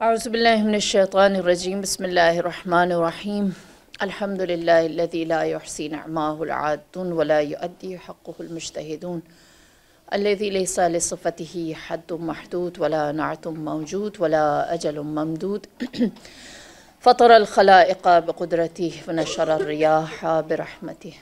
اعوذ باللہ من الشیطان الرجیم بسم اللہ الرحمن الرحیم الحمد للہ الذی لا یحصی نعماہ العادون ولا یؤدی حقہ المجتہدون الذی لیس لصفتہ حد محدود ولا نعت موجود ولا اجل ممدود فطر الخلائق بقدرتہ ونشر الریاح برحمتہ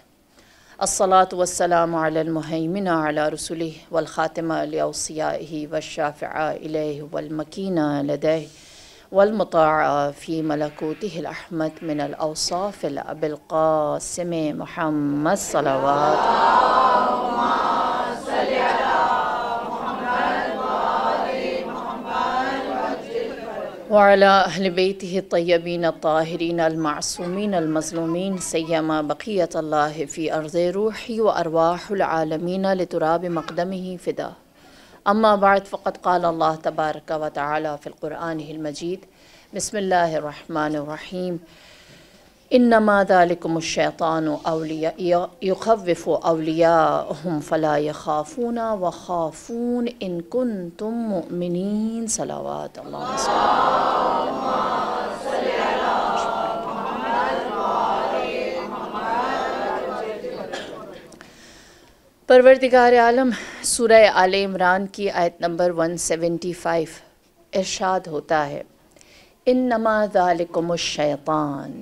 الصلاة والسلام علی المہیمن علی رسولہ والخاتم لأوصیائہ والشافع الیہ والمکین لدیہ والمطاع فی ملکوتہ الأحمد من الأوصاف الأب القاسم محمد صلوات وعلى أهل بيته الطيبين الطاهرين المعصومين المظلومين سيما بقية الله في أرض روحي وأرواح العالمين لتراب مقدمه فداه أما بعد فقد قال الله تبارك وتعالى في القرآن المجيد بسم الله الرحمن الرحيم إنما ذلكم الشيطان يخوف أولياءهم فلا يخافون وخافون إن كنتم مؤمنين صلوات الله پروردگار عالم سورہ آل عمران کی آیت نمبر 175 ارشاد ہوتا ہے انما ذالکم الشیطان،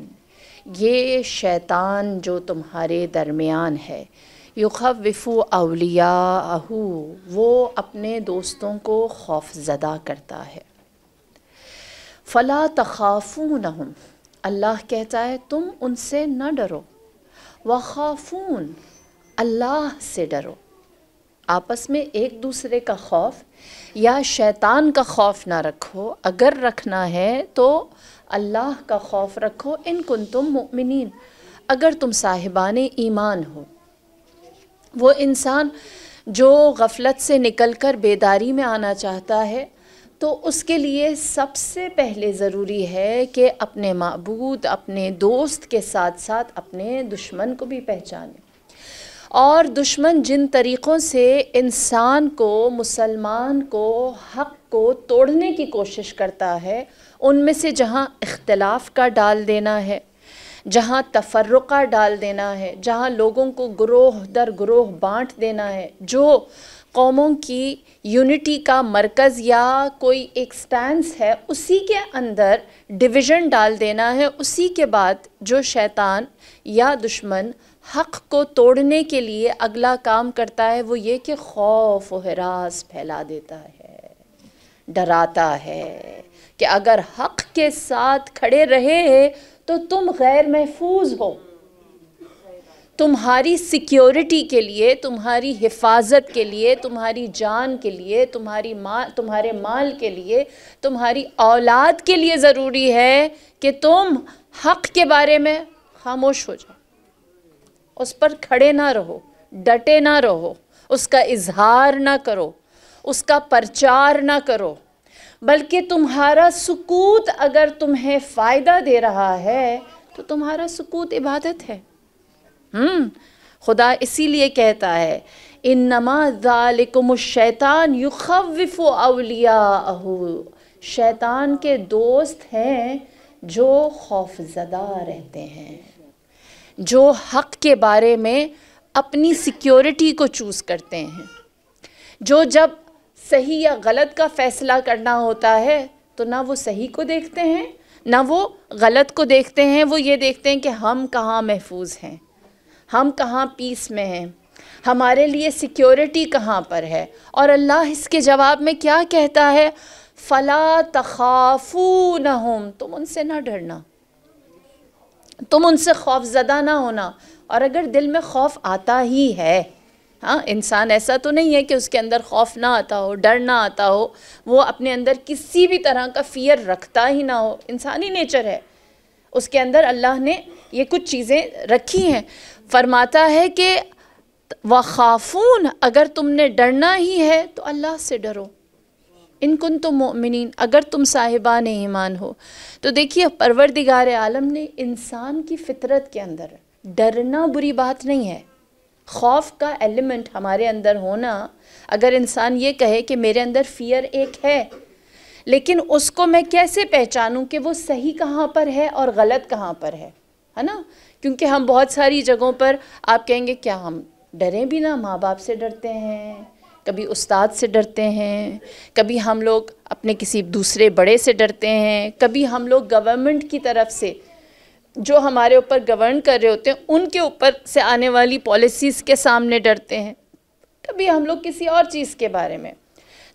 یہ شیطان جو تمہارے درمیان ہے، یخوف اولیاءہ، وہ اپنے دوستوں کو خوف زدہ کرتا ہے، فلا تخافونہم، اللہ کہتا ہے تم ان سے نہ ڈرو، وخافون، اللہ سے ڈرو۔ آپس میں ایک دوسرے کا خوف یا شیطان کا خوف نہ رکھو، اگر رکھنا ہے تو اللہ کا خوف رکھو، ان کنتم مؤمنین، اگر تم صاحبان ایمان ہو۔ وہ انسان جو غفلت سے نکل کر بیداری میں آنا چاہتا ہے تو اس کے لیے سب سے پہلے ضروری ہے کہ اپنے معبود، اپنے دوست کے ساتھ ساتھ اپنے دشمن کو بھی پہچانے، اور دشمن جن طریقوں سے انسان کو، مسلمان کو، حق کو توڑنے کی کوشش کرتا ہے، ان میں سے جہاں اختلاف کا ڈال دینا ہے، جہاں تفرقہ ڈال دینا ہے، جہاں لوگوں کو گروہ در گروہ بانٹ دینا ہے، جو قوموں کی یونٹی کا مرکز یا کوئی ایک سٹینس ہے، اسی کے اندر ڈویژن ڈال دینا ہے، اسی کے بعد جو شیطان یا دشمن حق کو توڑنے کے لیے اگلا کام کرتا ہے وہ یہ کہ خوف و ہراس پھیلا دیتا ہے، ڈراتا ہے کہ اگر حق کے ساتھ کھڑے رہے تو تم غیر محفوظ ہو، تمہاری سیکیورٹی کے لیے، تمہاری حفاظت کے لیے، تمہاری جان کے لیے، تمہارے مال کے لیے، تمہاری اولاد کے لیے ضروری ہے کہ تم حق کے بارے میں خاموش ہو جاؤ، اس پر کھڑے نہ رہو، ڈٹے نہ رہو، اس کا اظہار نہ کرو، اس کا پرچار نہ کرو، بلکہ تمہارا سکوت اگر تمہیں فائدہ دے رہا ہے تو تمہارا سکوت عبادت ہے۔ خدا اسی لیے کہتا ہے انما ذالکم الشیطان یخوف اولیاءہ، شیطان کے دوست ہیں جو خوف زدہ رہتے ہیں، جو حق کے بارے میں اپنی سیکیورٹی کو چوز کرتے ہیں، جو جب صحیح یا غلط کا فیصلہ کرنا ہوتا ہے تو نہ وہ صحیح کو دیکھتے ہیں نہ وہ غلط کو دیکھتے ہیں، وہ یہ دیکھتے ہیں کہ ہم کہاں محفوظ ہیں، ہم کہاں پیس میں ہیں، ہمارے لیے سیکیورٹی کہاں پر ہے۔ اور اللہ اس کے جواب میں کیا کہتا ہے؟ فَلَا تَخَافُونَهُمْ، تم ان سے نہ ڈرنا، تم ان سے خوف زدہ نہ ہونا۔ اور اگر دل میں خوف آتا ہی ہے، انسان ایسا تو نہیں ہے کہ اس کے اندر خوف نہ آتا ہو، ڈر نہ آتا ہو، وہ اپنے اندر کسی بھی طرح کا فیئر رکھتا ہی نہ ہو، انسانی نیچر ہے، اس کے اندر اللہ نے یہ کچھ چیزیں رکھی ہیں۔ فرماتا ہے کہ وَخَافُونَ، اگر تم نے ڈرنا ہی ہے تو اللہ سے ڈرو، ان کنتم مؤمنین، اگر تم صاحبان ایمان ہو۔ تو دیکھیے پروردگار عالم نے انسان کی فطرت کے اندر ڈرنا بری بات نہیں ہے، خوف کا ایلیمنٹ ہمارے اندر ہونا، اگر انسان یہ کہے کہ میرے اندر فیئر ایک ہے لیکن اس کو میں کیسے پہچانوں کہ وہ صحیح کہاں پر ہے اور غلط کہاں پر ہے نا؟ کیونکہ ہم بہت ساری جگہوں پر آپ کہیں گے کیا ہم ڈریں بھی نہ؟ ماں باپ سے ڈرتے ہیں، کبھی استاد سے ڈرتے ہیں، کبھی ہم لوگ اپنے کسی دوسرے بڑے سے ڈرتے ہیں، کبھی ہم لوگ گورنمنٹ کی طرف سے جو ہمارے اوپر گورن کر رہے ہوتے ہیں ان کے اوپر سے آنے والی پالیسیز کے سامنے ڈرتے ہیں، کبھی ہم لوگ کسی اور چیز کے بارے میں۔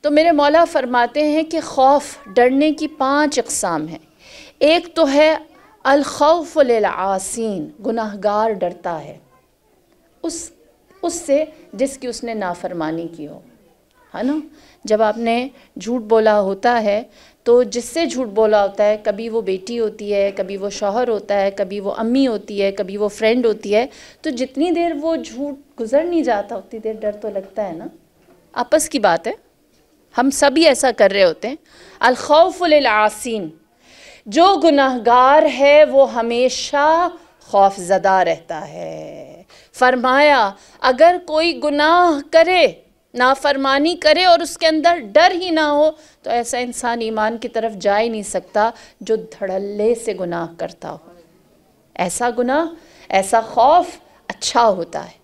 تو میرے مولا فرماتے ہیں کہ خوف، ڈرنے کی 5 اقسام ہیں۔ ایک تو ہے الخوف للعاصین، گناہگار ڈرتا ہے اس سے جس کی اس نے نافرمانی کی ہو، ہے نا؟ جب آپ نے جھوٹ بولا ہوتا ہے تو جس سے جھوٹ بولا ہوتا ہے، کبھی وہ بیٹی ہوتی ہے، کبھی وہ شوہر ہوتا ہے، کبھی وہ امی ہوتی ہے، کبھی وہ فرینڈ ہوتی ہے، تو جتنی دیر وہ جھوٹ گزر نہیں جاتا اتنی دیر ڈر تو لگتا ہے نا؟ آپس کی بات ہے، ہم سبھی ایسا کر رہے ہوتے ہیں۔ الخوف للعاصین، جو گناہگار ہے وہ ہمیشہ خوف زدہ رہتا ہے۔ فرمایا اگر کوئی گناہ کرے، نافرمانی کرے اور اس کے اندر ڈر ہی نہ ہو تو ایسا انسان ایمان کی طرف جا ہی نہیں سکتا جو دھڑلے سے گناہ کرتا ہو۔ ایسا گناہ، ایسا خوف اچھا ہوتا ہے۔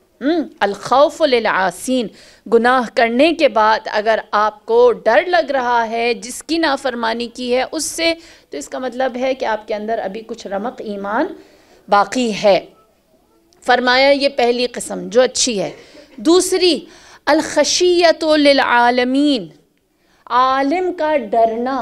الخوف للعاصین، گناہ کرنے کے بعد اگر آپ کو ڈر لگ رہا ہے جس کی نافرمانی کی ہے اس سے، تو اس کا مطلب ہے کہ آپ کے اندر ابھی کچھ رمق ایمان باقی ہے۔ فرمایا یہ پہلی قسم جو اچھی ہے۔ دوسری الخشیۃ للعالمین، عالم کا ڈرنا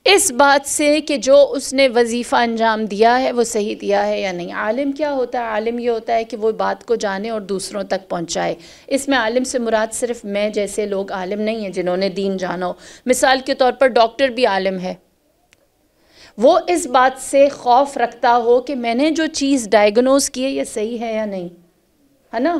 اس بات سے کہ جو اس نے وظیفہ انجام دیا ہے وہ صحیح دیا ہے یا نہیں۔ عالم کیا ہوتا ہے؟ عالم یہ ہوتا ہے کہ وہ بات کو جانے اور دوسروں تک پہنچائے۔ اس میں عالم سے مراد صرف میں جیسے لوگ عالم نہیں ہیں جنہوں نے دین جانا ہو۔ مثال کے طور پر ڈاکٹر بھی عالم ہے، وہ اس بات سے خوف رکھتا ہو کہ میں نے جو چیز ڈائیگنوز کی ہے یہ صحیح ہے یا نہیں، ہے نا؟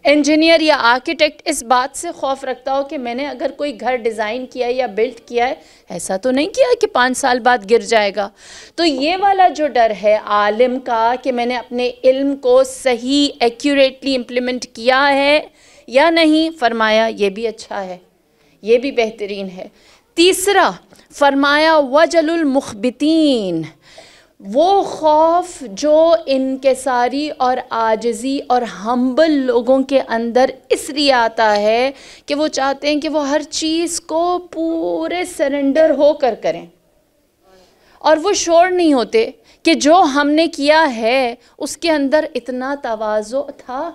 انجینئر یا آرکیٹیکٹ اس بات سے خوف رکھتا ہو کہ میں نے اگر کوئی گھر ڈیزائن کیا ہے یا بلڈ کیا ہے ایسا تو نہیں کیا کہ 5 سال بعد گر جائے گا۔ تو یہ والا جو ڈر ہے عالم کا کہ میں نے اپنے علم کو صحیح ایکوریٹلی امپلیمنٹ کیا ہے یا نہیں، فرمایا یہ بھی اچھا ہے، یہ بھی بہترین ہے۔ تیسرا فرمایا وجل المخبتین، وہ خوف جو انکساری اور عاجزی اور ہمبل لوگوں کے اندر اس لیے آتا ہے کہ وہ چاہتے ہیں کہ وہ ہر چیز کو پورے سرنڈر ہو کر کریں، اور وہ شور نہیں ہوتے کہ جو ہم نے کیا ہے اس کے اندر اتنا تواضع تھا۔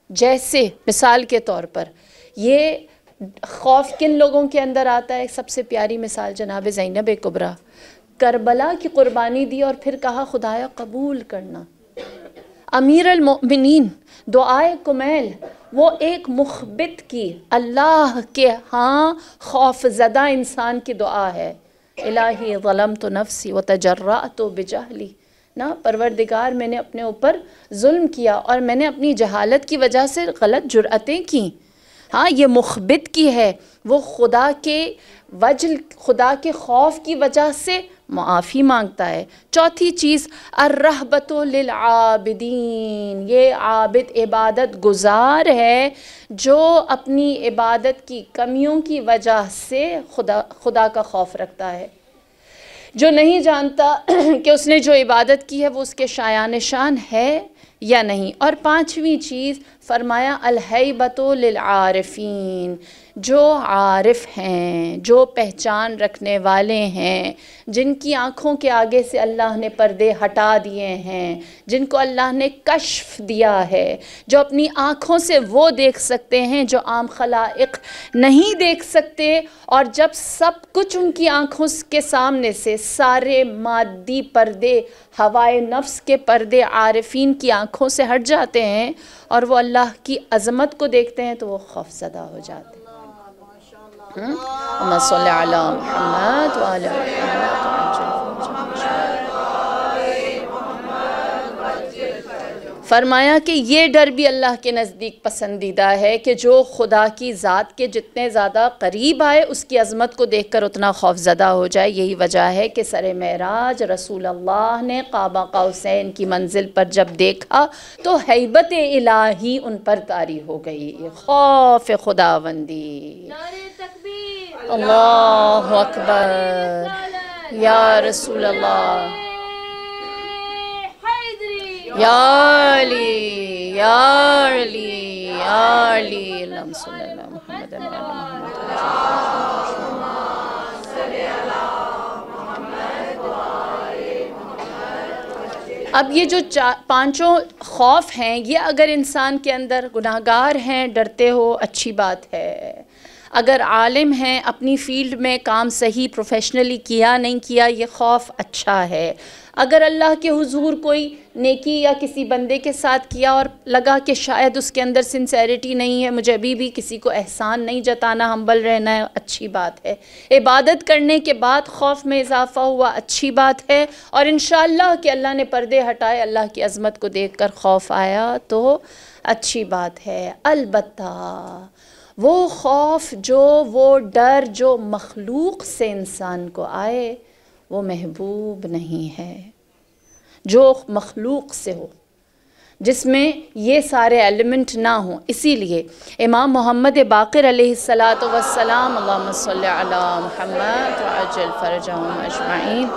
جیسے مثال کے طور پر یہ خوف کن لوگوں کے اندر آتا ہے؟ سب سے پیاری مثال جناب زینب کبریٰ، کربلا کی قربانی دی اور پھر کہا خدایا قبول کرنا۔ امیر المؤمنین دعائے کمیل، وہ ایک مخبت کی، اللہ کے ہاں خوف زدہ انسان کی دعا ہے، الہی ظلمت نفسی وتجرأت بجہلی، نا پروردگار میں نے اپنے اوپر ظلم کیا اور میں نے اپنی جہالت کی وجہ سے غلط جرأتیں کی۔ ہاں یہ مخبت کی ہے، وہ خدا کے وجل، خدا کے خوف کی وجہ سے معافی مانگتا ہے۔ چوتھی چیز الرہبۃ للعابدین، یہ عابد عبادت گزار ہے جو اپنی عبادت کی کمیوں کی وجہ سے خدا کا خوف رکھتا ہے، جو نہیں جانتا کہ اس نے جو عبادت کی ہے وہ اس کے شایان شان ہے یا نہیں۔ اور پانچویں چیز فرمایا الہیبۃ للعارفین، جو عارف ہیں، جو پہچان رکھنے والے ہیں، جن کی آنکھوں کے آگے سے اللہ نے پردے ہٹا دیے ہیں، جن کو اللہ نے کشف دیا ہے، جو اپنی آنکھوں سے وہ دیکھ سکتے ہیں جو عام خلائق نہیں دیکھ سکتے، اور جب سب کچھ ان کی آنکھوں کے سامنے سے سارے مادی پردے، ہوائے نفس کے پردے عارفین کی آنکھوں سے ہٹ جاتے ہیں اور وہ اللہ کی عظمت کو دیکھتے ہیں تو وہ خوف زدہ ہو جاتے ہیں۔ اللہم صلی علی محمد وعلی فرمایا کہ یہ ڈر بھی اللہ کے نزدیک پسندیدہ ہے کہ جو خدا کی ذات کے جتنے زیادہ قریب آئے اس کی عظمت کو دیکھ کر اتنا خوف زدہ ہو جائے۔ یہی وجہ ہے کہ سر معراج رسول اللہ نے قاب قوسین کی منزل پر جب دیکھا تو ہیبت الہی ان پر طاری ہو گئی، خوف خداوندی، نعرہ تکبیر، اللہ اکبر یا رسول اللہ یا علی یا علی یا علی اللہم صلی اللہ محمد اب یہ جو پانچوں خوف ہیں یہ اگر انسان کے اندر گناہگار ہیں ڈرتے ہو اچھی بات ہے، اگر عالم ہیں اپنی فیلڈ میں کام صحیح پروفیشنلی کیا نہیں کیا یہ خوف اچھا ہے، اگر اللہ کے حضور کوئی نیکی یا کسی بندے کے ساتھ کیا اور لگا کہ شاید اس کے اندر سنسیریٹی نہیں ہے، مجھے ابھی بھی کسی کو احسان نہیں جتانا، ہمبل رہنا ہے، اچھی بات ہے، عبادت کرنے کے بعد خوف میں اضافہ ہوا اچھی بات ہے، اور انشاءاللہ کہ اللہ نے پردے ہٹائے، اللہ کی عظمت کو دیکھ کر خوف آیا تو اچھی بات ہے۔ البتہ وہ خوف وہ ڈر جو مخلوق سے انسان کو آئے وہ محبوب نہیں ہے، جو مخلوق سے ہو، جس میں یہ سارے ایلیمنٹ نہ ہوں۔ اسی لیے امام محمد باقر علیہ السلام اللہم صلی علی محمد وعجل فرجہم اجمعین،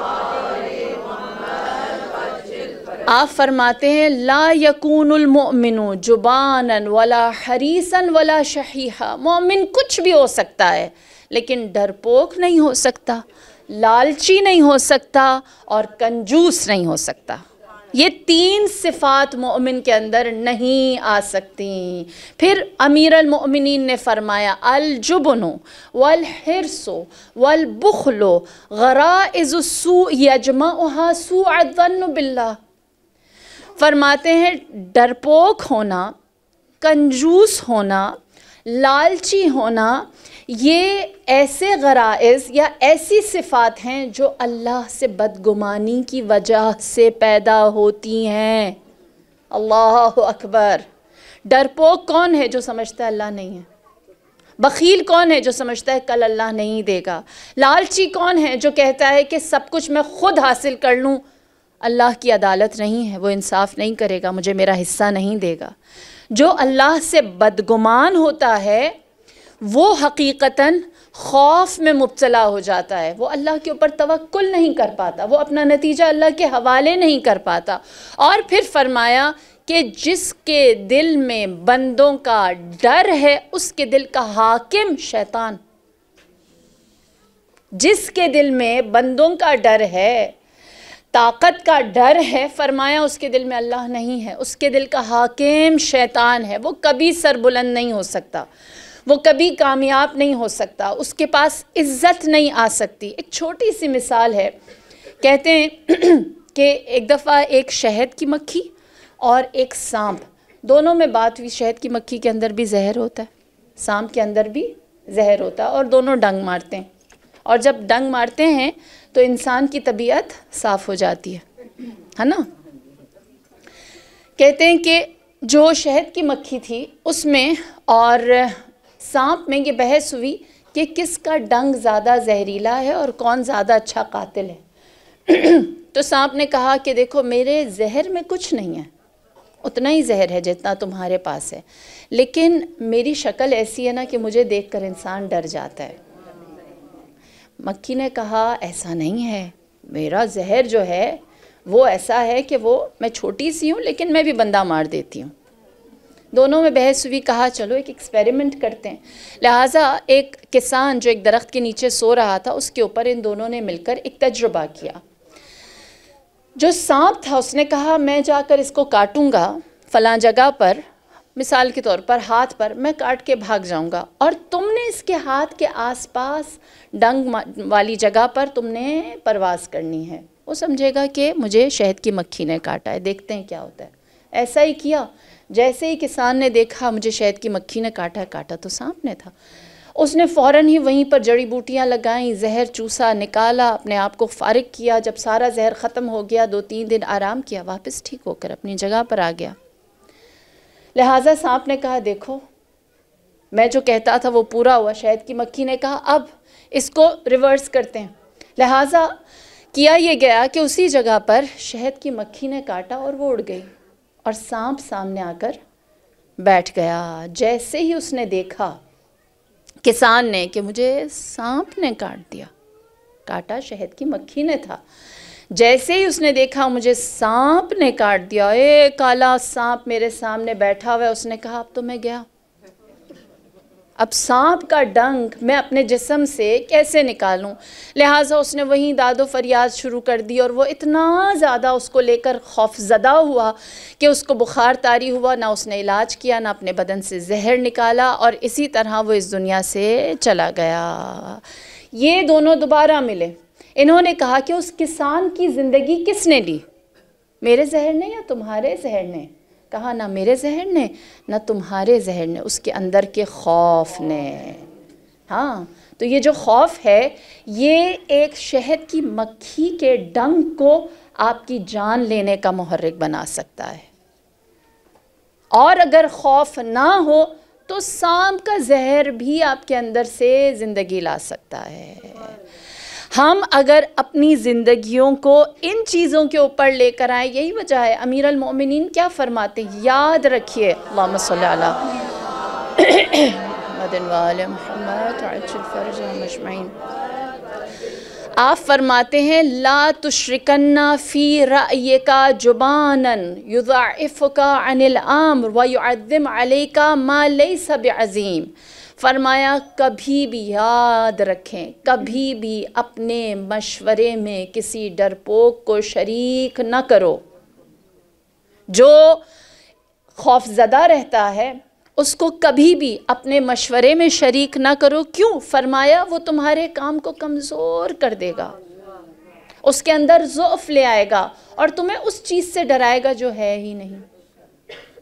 آپ فرماتے ہیں لا یکون المؤمن جبانا ولا حریصا ولا شحیحا، مومن کچھ بھی ہو سکتا ہے لیکن ڈرپوک نہیں ہو سکتا، لالچی نہیں ہو سکتا اور کنجوس نہیں ہو سکتا۔ یہ تین صفات مومن کے اندر نہیں آ سکتی۔ پھر امیر المؤمنین نے فرمایا الجبن والحرص والبخل غرائز السوء یجمعها سوء الظن باللہ، فرماتے ہیں ڈرپوک ہونا، کنجوس ہونا، لالچی ہونا، یہ ایسے غرائز یا ایسی صفات ہیں جو اللہ سے بدگمانی کی وجہ سے پیدا ہوتی ہیں۔ اللہ اکبر۔ ڈرپوک کون ہے؟ جو سمجھتا ہے اللہ نہیں ہے۔ بخیل کون ہے؟ جو سمجھتا ہے کل اللہ نہیں دے گا۔ لالچی کون ہے؟ جو کہتا ہے کہ سب کچھ میں خود حاصل کر لوں، اللہ کی عدالت نہیں ہے، وہ انصاف نہیں کرے گا، مجھے میرا حصہ نہیں دے گا۔ جو اللہ سے بدگمان ہوتا ہے وہ حقیقتاً خوف میں مبتلا ہو جاتا ہے، وہ اللہ کے اوپر توکل نہیں کر پاتا، وہ اپنا نتیجہ اللہ کے حوالے نہیں کر پاتا۔ اور پھر فرمایا کہ جس کے دل میں بندوں کا ڈر ہے اس کے دل کا حاکم شیطان، جس کے دل میں بندوں کا ڈر ہے، طاقت کا ڈر ہے، فرمایا اس کے دل میں اللہ نہیں ہے، اس کے دل کا حاکم شیطان ہے، وہ کبھی سر بلند نہیں ہو سکتا، وہ کبھی کامیاب نہیں ہو سکتا، اس کے پاس عزت نہیں آ سکتی۔ ایک چھوٹی سی مثال ہے، کہتے ہیں کہ ایک دفعہ ایک شہد کی مکھی اور ایک سانپ، دونوں میں بات ہوئی، شہد کی مکھی کے اندر بھی زہر ہوتا ہے، سانپ کے اندر بھی زہر ہوتا ہے، اور دونوں ڈنگ مارتے ہیں، اور جب ڈنگ مارتے ہیں تو انسان کی طبیعت صاف ہو جاتی ہے نا۔ کہتے ہیں کہ جو شہد کی مکھی تھی اس میں اور سانپ میں یہ بحث ہوئی کہ کس کا ڈنگ زیادہ زہریلا ہے اور کون زیادہ اچھا قاتل ہے۔ تو سانپ نے کہا کہ دیکھو میرے زہر میں کچھ نہیں ہے، اتنا ہی زہر ہے جتنا تمہارے پاس ہے، لیکن میری شکل ایسی ہے نا کہ مجھے دیکھ کر انسان ڈر جاتا ہے۔ مکھی نے کہا ایسا نہیں ہے، میرا زہر جو ہے وہ ایسا ہے کہ میں چھوٹی سی ہوں لیکن میں بھی بندہ مار دیتی ہوں۔ دونوں میں بحث ہوئی، کہا چلو ایک ایکسپیریمنٹ کرتے ہیں۔ لہٰذا ایک کسان جو ایک درخت کے نیچے سو رہا تھا اس کے اوپر ان دونوں نے مل کر ایک تجربہ کیا۔ جو سانپ تھا اس نے کہا میں جا کر اس کو کاٹوں گا فلاں جگہ پر، مثال کے طور پر ہاتھ پر، میں کاٹ کے بھاگ جاؤں گا، اور تم نے اس کے ہاتھ کے آس پاس ڈنگ والی جگہ پر تم نے پرواز کرنی ہے۔ وہ سمجھے گا کہ مجھے شہد کی مکھی نے کاٹا ہے، دیکھتے ہیں کیا ہوتا ہے۔ ایسا ہی کیا، جیسے ہی کسان نے دیکھا مجھے شہد کی مکھی نے کاٹا ہے، کاٹا تو سانپ نے تھا، اس نے فوراً ہی وہیں پر جڑی بوٹیاں لگائیں، زہر چوسا، نکالا، اپنے آپ کو فارغ کیا۔ جب سارا زہر ختم ہو گیا، 2-3 دن آرام کیا، واپس ٹھیک ہو کر اپنی جگہ پر آ گیا۔ لہٰذا سانپ نے کہا دیکھو میں جو کہتا تھا وہ پورا ہوا۔ شہد کی مکھی نے کہا اب اس کو ریورس کرتے ہیں۔ لہٰذا کیا یہ گیا کہ اسی جگہ پر شہد کی مکھی نے کاٹا اور وہ اڑ گئی، اور سانپ سامنے آ کر بیٹھ گیا۔ جیسے ہی اس نے دیکھا کسان نے کہ مجھے سانپ نے کاٹ دیا، کاٹا شہد کی مکھی نے تھا، جیسے ہی اس نے دیکھا مجھے سانپ نے کاٹ دیا، کالا سانپ میرے سامنے بیٹھا ہوا ہے، اس نے کہا اب تو میں گیا، اب سانپ کا ڈنک میں اپنے جسم سے کیسے نکالوں؟ لہٰذا اس نے وہیں داد و فریاد شروع کر دی، اور وہ اتنا زیادہ اس کو لے کر خوف زدہ ہوا کہ اس کو بخار طاری ہوا، نہ اس نے علاج کیا، نہ اپنے بدن سے زہر نکالا، اور اسی طرح وہ اس دنیا سے چلا گیا۔ یہ دونوں دوبارہ ملے، انہوں نے کہا کہ اس کسان کی زندگی کس نے لی؟ میرے زہر نے یا تمہارے زہر نے؟ کہا نہ میرے زہر نے نہ تمہارے زہر نے، اس کے اندر کے خوف نے۔ ہاں، تو یہ جو خوف ہے یہ ایک شہد کی مکھی کے ڈنک کو آپ کی جان لینے کا محرک بنا سکتا ہے، اور اگر خوف نہ ہو تو سانپ کا زہر بھی آپ کے اندر سے زندگی لا سکتا ہے۔ ہم اگر اپنی زندگیوں کو ان چیزوں کے اوپر لے کر آئیں، یہی وجہ ہے امیر المومنین کیا فرماتے ہیں، یاد رکھیے، اللہم صلی علی محمد وآل محمد عجل فرجہم اجمعین، آپ فرماتے ہیں لا تشرکن فی رأیک جبانا یضعفک عن الامر ویعظم علیک ما لیس بعظیم۔ فرمایا کبھی بھی یاد رکھیں، کبھی بھی اپنے مشورے میں کسی ڈرپوک کو شریک نہ کرو، جو خوف زدہ رہتا ہے اس کو کبھی بھی اپنے مشورے میں شریک نہ کرو۔ کیوں؟ فرمایا وہ تمہارے کام کو کمزور کر دے گا، اس کے اندر ضعف لے آئے گا، اور تمہیں اس چیز سے ڈرائے گا جو ہے ہی نہیں،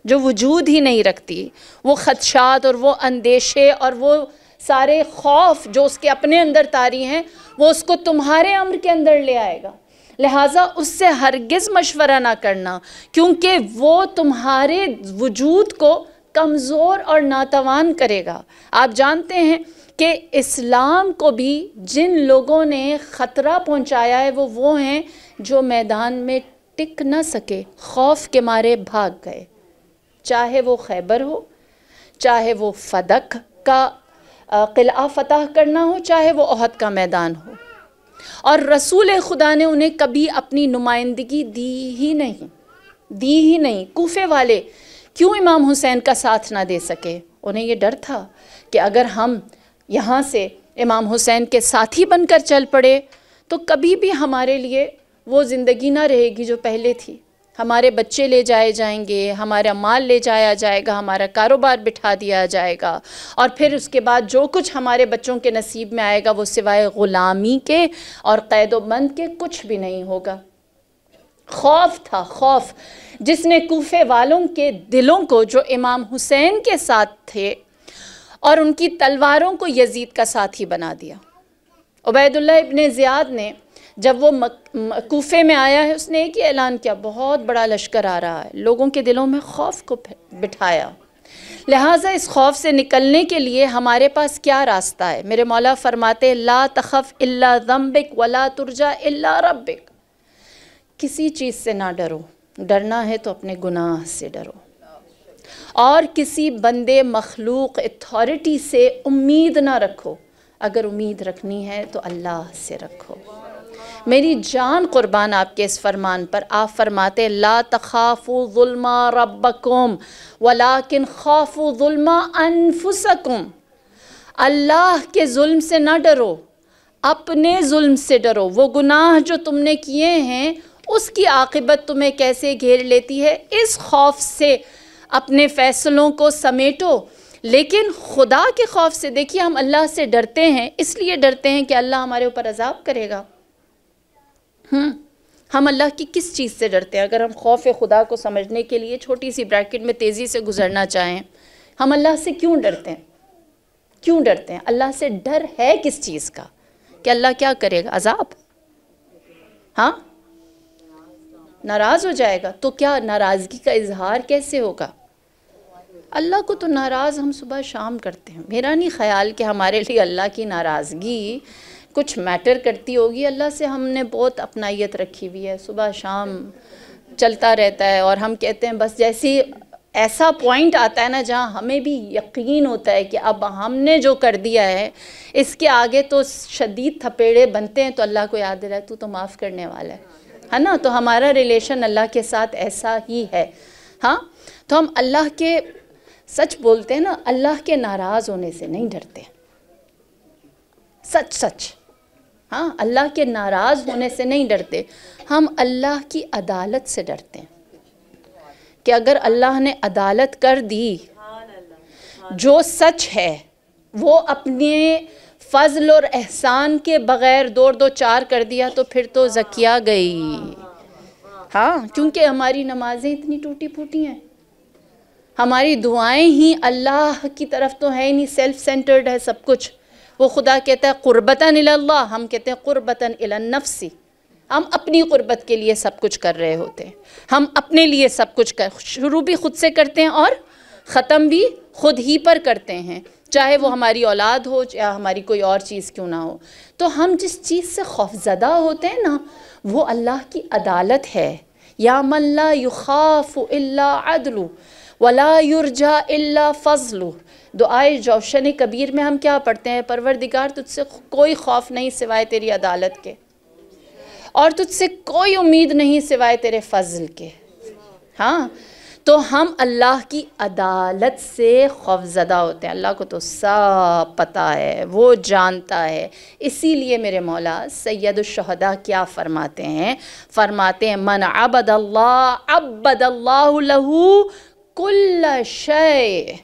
جو وجود ہی نہیں رکھتی۔ وہ خدشات اور وہ اندیشے اور وہ سارے خوف جو اس کے اپنے اندر طاری ہیں، وہ اس کو تمہارے امر کے اندر لے آئے گا۔ لہٰذا اس سے ہرگز مشورہ نہ کرنا، کیونکہ وہ تمہارے وجود کو کمزور اور ناتوان کرے گا۔ آپ جانتے ہیں کہ اسلام کو بھی جن لوگوں نے خطرہ پہنچایا ہے وہ ہیں جو میدان میں ٹک نہ سکے، خوف کے مارے بھاگ گئے، چاہے وہ خیبر ہو، چاہے وہ فدق کا قلعہ فتح کرنا ہو، چاہے وہ احد کا میدان ہو، اور رسول خدا نے انہیں کبھی اپنی نمائندگی دی ہی نہیں۔ کوفے والے کیوں امام حسین کا ساتھ نہ دے سکے؟ انہیں یہ ڈر تھا کہ اگر ہم یہاں سے امام حسین کے ساتھی بن کر چل پڑے تو کبھی بھی ہمارے لیے وہ زندگی نہ رہے گی جو پہلے تھی، ہمارے بچے لے جائے جائیں گے، ہمارا مال لے جایا جائے گا، ہمارا کاروبار بٹھا دیا جائے گا، اور پھر اس کے بعد جو کچھ ہمارے بچوں کے نصیب میں آئے گا وہ سوائے غلامی کے اور قید و بند کے کچھ بھی نہیں ہوگا۔ خوف تھا، خوف جس نے کوفے والوں کے دلوں کو جو امام حسین کے ساتھ تھے اور ان کی تلواروں کو یزید کا ساتھی بنا دیا۔ عبید اللہ ابن زیاد نے جب وہ کوفے میں آیا ہے، اس نے ایک ہی اعلان کیا، بہت بڑا لشکر آ رہا ہے، لوگوں کے دلوں میں خوف کو بٹھایا۔ لہٰذا اس خوف سے نکلنے کے لیے ہمارے پاس کیا راستہ ہے؟ میرے مولا فرماتے لا تخف الا ذنبک ولا ترجا الا ربک، کسی چیز سے نہ ڈرو، ڈرنا ہے تو اپنے گناہ سے ڈرو، اور کسی بندے مخلوق اتھارٹی سے امید نہ رکھو، اگر امید رکھنی ہے تو اللہ سے رکھو۔ میری جان قربان آپ کے اس فرمان پر، آپ فرماتے لا تخافوا ظلم ربکم ولکن خافوا ظلم انفسکم، اللہ کے ظلم سے نہ ڈرو، اپنے ظلم سے ڈرو۔ وہ گناہ جو تم نے کیے ہیں اس کی عاقبت تمہیں کیسے گھیر لیتی ہے، اس خوف سے اپنے فیصلوں کو سمیٹو۔ لیکن خدا کے خوف سے، دیکھیے ہم اللہ سے ڈرتے ہیں، اس لیے ڈرتے ہیں کہ اللہ ہمارے اوپر عذاب کرے گا۔ ہم اللہ کی کس چیز سے ڈرتے ہیں؟ اگر ہم خوف خدا کو سمجھنے کے لیے چھوٹی سی بریکٹ میں تیزی سے گزرنا چاہیں، ہم اللہ سے کیوں ڈرتے ہیں؟ کیوں ڈرتے ہیں؟ اللہ سے ڈر ہے کس چیز کا؟ کہ اللہ کیا کرے گا؟ عذاب؟ ہاں، ناراض ہو جائے گا۔ تو کیا ناراضگی کا اظہار کیسے ہوگا؟ اللہ کو تو ناراض ہم صبح شام کرتے ہیں، میرا نہیں خیال کہ ہمارے لیے اللہ کی ناراضگی کچھ میٹر کرتی ہوگی۔ اللہ سے ہم نے بہت اپنائیت رکھی ہوئی ہے، صبح شام چلتا رہتا ہے، اور ہم کہتے ہیں بس جیسی ایسا پوائنٹ آتا ہے نا جہاں ہمیں بھی یقین ہوتا ہے کہ اب ہم نے جو کر دیا ہے اس کے آگے تو شدید تھپیڑے بنتے ہیں، تو اللہ کو یاد رہے تو معاف کرنے والا ہے نا. تو ہمارا ریلیشن اللہ کے ساتھ ایسا ہی ہے. ہاں تو ہم اللہ کے، سچ بولتے ہیں نا، اللہ کے ناراض ہونے سے نہیں ڈرتے، سچ. ہاں اللہ کے ناراض ہونے سے نہیں ڈرتے، ہم اللہ کی عدالت سے ڈرتے ہیں کہ اگر اللہ نے عدالت کر دی، جو سچ ہے وہ اپنے فضل اور احسان کے بغیر دو چار کر دیا تو پھر تو زکیہ گئی. ہاں کیونکہ ہماری نمازیں اتنی ٹوٹی پھوٹی ہیں، ہماری دعائیں ہی اللہ کی طرف تو ہے نہیں، سیلف سینٹرڈ ہے سب کچھ. وہ خدا کہتا ہے قربتاً اللہ، ہم کہتے ہیں قربتاً النفس. ہم اپنی قربت کے لیے سب کچھ کر رہے ہوتے ہیں، ہم اپنے لیے سب کچھ شروع بھی خود سے کرتے ہیں اور ختم بھی خود ہی پر کرتے ہیں، چاہے وہ ہماری اولاد ہو یا ہماری کوئی اور چیز کیوں نہ ہو. تو ہم جس چیز سے خوفزدہ ہوتے ہیں نا، وہ اللہ کی عدالت ہے. یا من لا یخاف الا عدل ولا یرجا الا فضل. دعائے جوشن کبیر میں ہم کیا پڑھتے ہیں؟ پروردگار تجھ سے کوئی خوف نہیں سوائے تیری عدالت کے، اور تجھ سے کوئی امید نہیں سوائے تیرے فضل کے. ہاں تو ہم اللہ کی عدالت سے خوفزدہ ہوتے ہیں. اللہ کو تو سب پتہ ہے، وہ جانتا ہے. اسی لیے میرے مولا سید الشہداء کیا فرماتے ہیں؟ فرماتے ہیں من عبد اللہ عبد اللہ لہو کل شیء.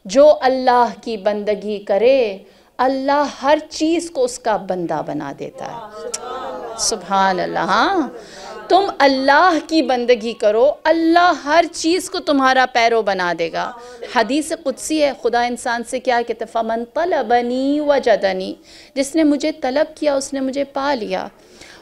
جو اللہ کی بندگی کرے اللہ ہر چیز کو اس کا بندہ بنا دیتا ہے. سبحان اللہ. ہاں تم اللہ کی بندگی کرو، اللہ ہر چیز کو تمہارا پیرو بنا دے گا. حدیث قدسی ہے، خدا انسان سے کیا کہتا ہے؟ فَمَن طَلَبَنِي وَجَدَنِي. جس نے مجھے طلب کیا اس نے مجھے پا لیا.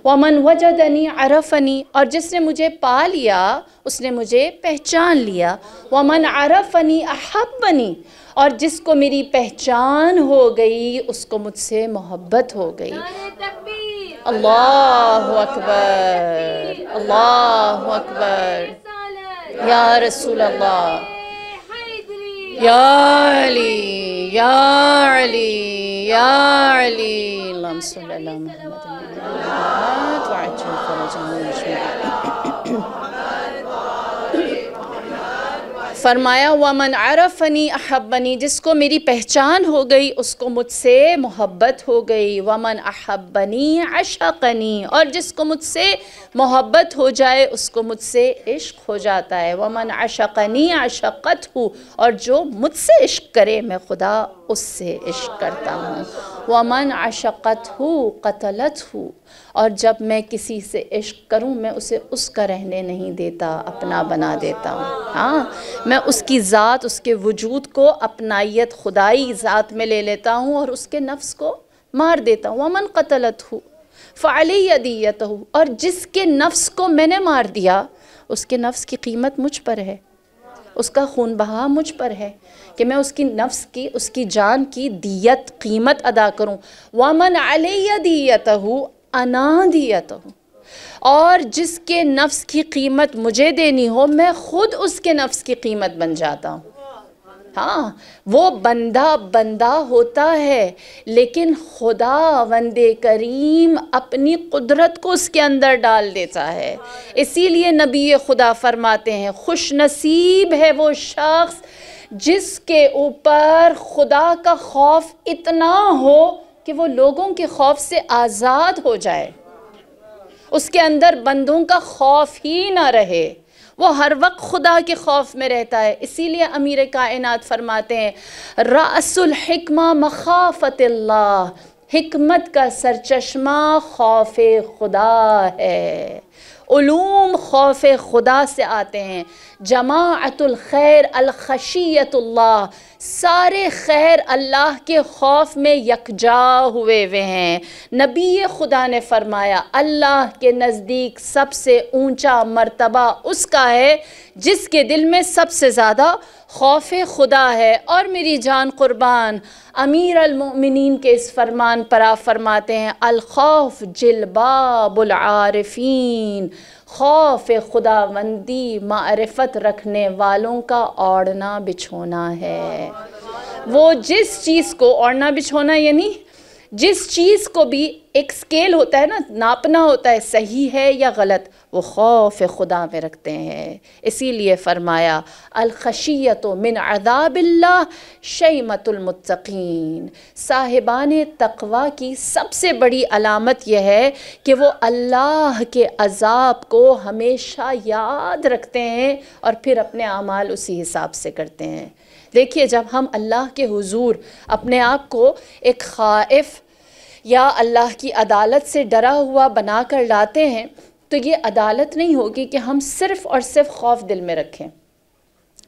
وَمَن وَجَدَنِي عَرَفَنِي. اور جس نے مجھے پا لیا اس نے مجھے پہچان لیا. وَمَن عَرَفَنِي أَحَبَّنِي. اور جس کو میری پہچان ہو گئی اس کو مجھ سے محبت ہو گئی. اللہ اکبر، اللہ اکبر. یا رسول اللہ، یا علی، یا علی، یا علی. اللہم صلی اللہ محمد وعجل فرجہ. فرمایا وَمَنْ عَرَفَنِي أَحَبَّنِي. جس کو میری پہچان ہو گئی اس کو مجھ سے محبت ہو گئی. وَمَنْ أَحَبَّنِي عَشَقَنِي. اور جس کو مجھ سے محبت ہو جائے اس کو مجھ سے عشق ہو جاتا ہے. وَمَنْ عَشَقَنِي عَشَقَتْهُ. اور جو مجھ سے عشق کرے میں خدا اس سے عشق کرتا ہوں. وَمَنْ عَشَقَتْهُ قَتَلَتْهُ. اور جب میں کسی سے عشق کروں میں اسے اس کا رہنے نہیں دیتا، اپنا بنا دیتا ہوں. ہاں میں اس کی ذات، اس کے وجود کو اپنائیت خدائی ذات میں لے لیتا ہوں اور اس کے نفس کو مار دیتا ہوں. وَمَنْ قَتَلَتْهُ فَعَلَيَّ دِيَّتُهُ. اور جس کے نفس کو میں نے مار دیا اس کے نفس کی قیمت مجھ پر ہے، اس کا خون بہا مجھ پر ہے کہ میں اس کی نفس کی، اس کی جان کی دیت، قیمت ادا کروں. وَمَنْ عَلَيَّ دِيَّتُهُ أَنَا دِيَّتُهُ. اور جس کے نفس کی قیمت مجھے دینی ہو میں خود اس کے نفس کی قیمت بن جاتا ہوں. ہاں وہ بندہ ہوتا ہے لیکن خدا وند کریم اپنی قدرت کو اس کے اندر ڈال دیتا ہے. اسی لیے نبی خدا فرماتے ہیں خوش نصیب ہے وہ شخص جس کے اوپر خدا کا خوف اتنا ہو کہ وہ لوگوں کے خوف سے آزاد ہو جائے، اس کے اندر بندوں کا خوف ہی نہ رہے، وہ ہر وقت خدا کے خوف میں رہتا ہے. اسی لیے امیر کائنات فرماتے ہیں رأس الحکمہ مخافت اللہ. حکمت کا سرچشمہ خوف خدا ہے. علوم خوف خدا سے آتے ہیں. جماعت الخیر الخشیت اللہ. سارے خیر اللہ کے خوف میں یکجا ہوئے ہیں. نبی خدا نے فرمایا اللہ کے نزدیک سب سے اونچا مرتبہ اس کا ہے جس کے دل میں سب سے زیادہ خوف خدا ہے. اور میری جان قربان امیر المؤمنین کے اس فرمان پر آپ فرماتے ہیں الخوف جلباب العارفین. خوف خداوندی معرفت رکھنے والوں کا اوڑھنا بچھونا ہے۔ وہ جس چیز کو اوڑھنا بچھونا یعنی جس چیز کو بھی ایک سکیل ہوتا ہے نا، ناپنا ہوتا ہے صحیح ہے یا غلط، وہ خوف خدا میں رکھتے ہیں۔ اسی لیے فرمایا الخشیۃ من عذاب اللہ شیمۃ المتقین، صاحبان تقوی کی سب سے بڑی علامت یہ ہے کہ وہ اللہ کے عذاب کو ہمیشہ یاد رکھتے ہیں اور پھر اپنے اعمال اسی حساب سے کرتے ہیں۔ دیکھیے، جب ہم اللہ کے حضور اپنے آپ کو ایک خائف یا اللہ کی عدالت سے ڈرا ہوا بنا کر لاتے ہیں تو یہ عدالت نہیں ہوگی کہ ہم صرف اور صرف خوف دل میں رکھیں۔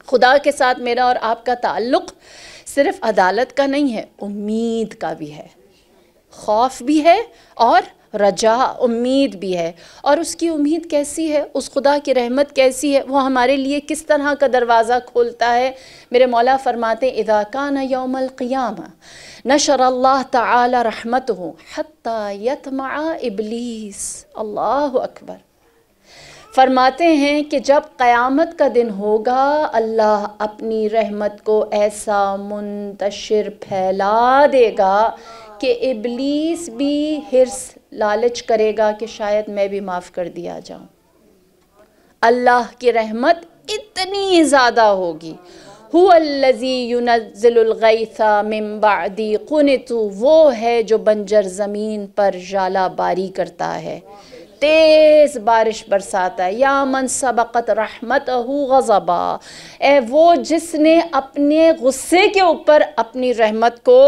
خدا کے ساتھ میرا اور آپ کا تعلق صرف عدالت کا نہیں ہے، امید کا بھی ہے، خوف بھی ہے اور رجا، امید بھی ہے۔ اور اس کی امید کیسی ہے، اس خدا کی رحمت کیسی ہے، وہ ہمارے لیے کس طرح کا دروازہ کھولتا ہے۔ میرے مولا فرماتے ہیں اذا کان یوم القیامہ نشر اللہ تعالی رحمتہ حتی یطمع ابلیس۔ اللہ اکبر۔ فرماتے ہیں کہ جب قیامت کا دن ہوگا اللہ اپنی رحمت کو ایسا منتشر پھیلا دے گا کہ ابلیس بھی حرص لالچ کرے گا کہ شاید میں بھی معاف کر دیا جاؤں۔ اللہ کی رحمت اتنی زیادہ ہوگی۔ هو الذی ينزل الغیث من بعد قنط، وہ ہے جو بنجر زمین پر ژالہ باری کرتا ہے، تیز بارش برساتا ہے۔ یا من سبقت رحمتہ غضبا، اے وہ جس نے اپنے غصے کے اوپر اپنی رحمت کو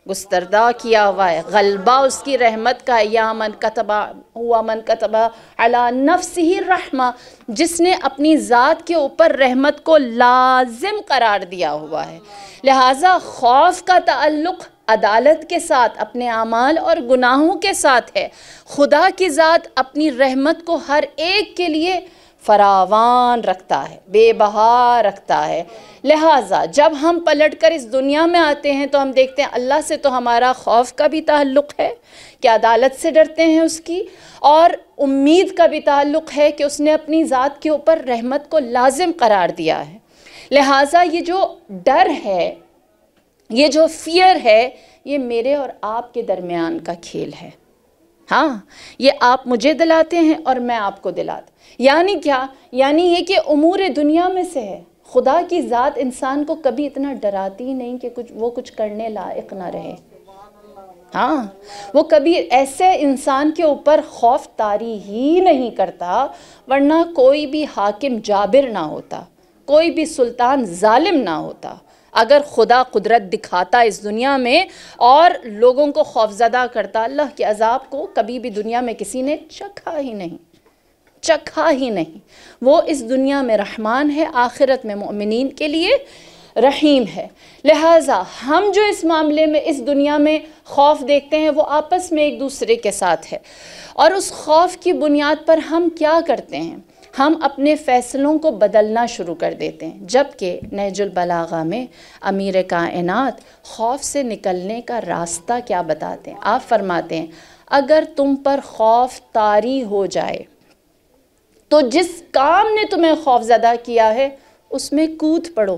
گستردہ کیا ہوا ہے، غلبہ اس کی رحمت کا ہے۔ یا من کتبہ ہوا من کتبہ علی نفسہ الرحمہ، جس نے اپنی ذات کے اوپر رحمت کو لازم قرار دیا ہوا ہے۔ لہٰذا خوف کا تعلق عدالت کے ساتھ، اپنے اعمال اور گناہوں کے ساتھ ہے۔ خدا کی ذات اپنی رحمت کو ہر ایک کے لیے فراوان رکھتا ہے، بے بہا رکھتا ہے۔ لہٰذا جب ہم پلٹ کر اس دنیا میں آتے ہیں تو ہم دیکھتے ہیں اللہ سے تو ہمارا خوف کا بھی تعلق ہے کہ عدالت سے ڈرتے ہیں اس کی، اور امید کا بھی تعلق ہے کہ اس نے اپنی ذات کے اوپر رحمت کو لازم قرار دیا ہے۔ لہٰذا یہ جو ڈر ہے، یہ جو فیئر ہے، یہ میرے اور آپ کے درمیان کا کھیل ہے۔ ہاں، یہ آپ مجھے دلاتے ہیں اور میں آپ کو دلاتا۔ یعنی کیا؟ یعنی یہ کہ امور دنیا میں سے ہے۔ خدا کی ذات انسان کو کبھی اتنا ڈراتی نہیں کہ وہ کچھ کرنے لائق نہ رہے۔ ہاں، وہ کبھی ایسے انسان کے اوپر خوف طاری ہی نہیں کرتا، ورنہ کوئی بھی حاکم جابر نہ ہوتا، کوئی بھی سلطان ظالم نہ ہوتا۔ اگر خدا قدرت دکھاتا اس دنیا میں اور لوگوں کو خوفزدہ کرتا، اللہ کے عذاب کو کبھی بھی دنیا میں کسی نے چکھا ہی نہیں، چکھا ہی نہیں۔ وہ اس دنیا میں رحمان ہے، آخرت میں مومنین کے لیے رحیم ہے۔ لہٰذا ہم جو اس معاملے میں اس دنیا میں خوف دیکھتے ہیں وہ آپس میں ایک دوسرے کے ساتھ ہے، اور اس خوف کی بنیاد پر ہم کیا کرتے ہیں؟ ہم اپنے فیصلوں کو بدلنا شروع کر دیتے ہیں۔ جبکہ نہج البلاغہ میں امیر کائنات خوف سے نکلنے کا راستہ کیا بتاتے ہیں؟ آپ فرماتے ہیں اگر تم پر خوف طاری ہو جائے تو جس کام نے تمہیں خوف زدہ کیا ہے اس میں کود پڑو۔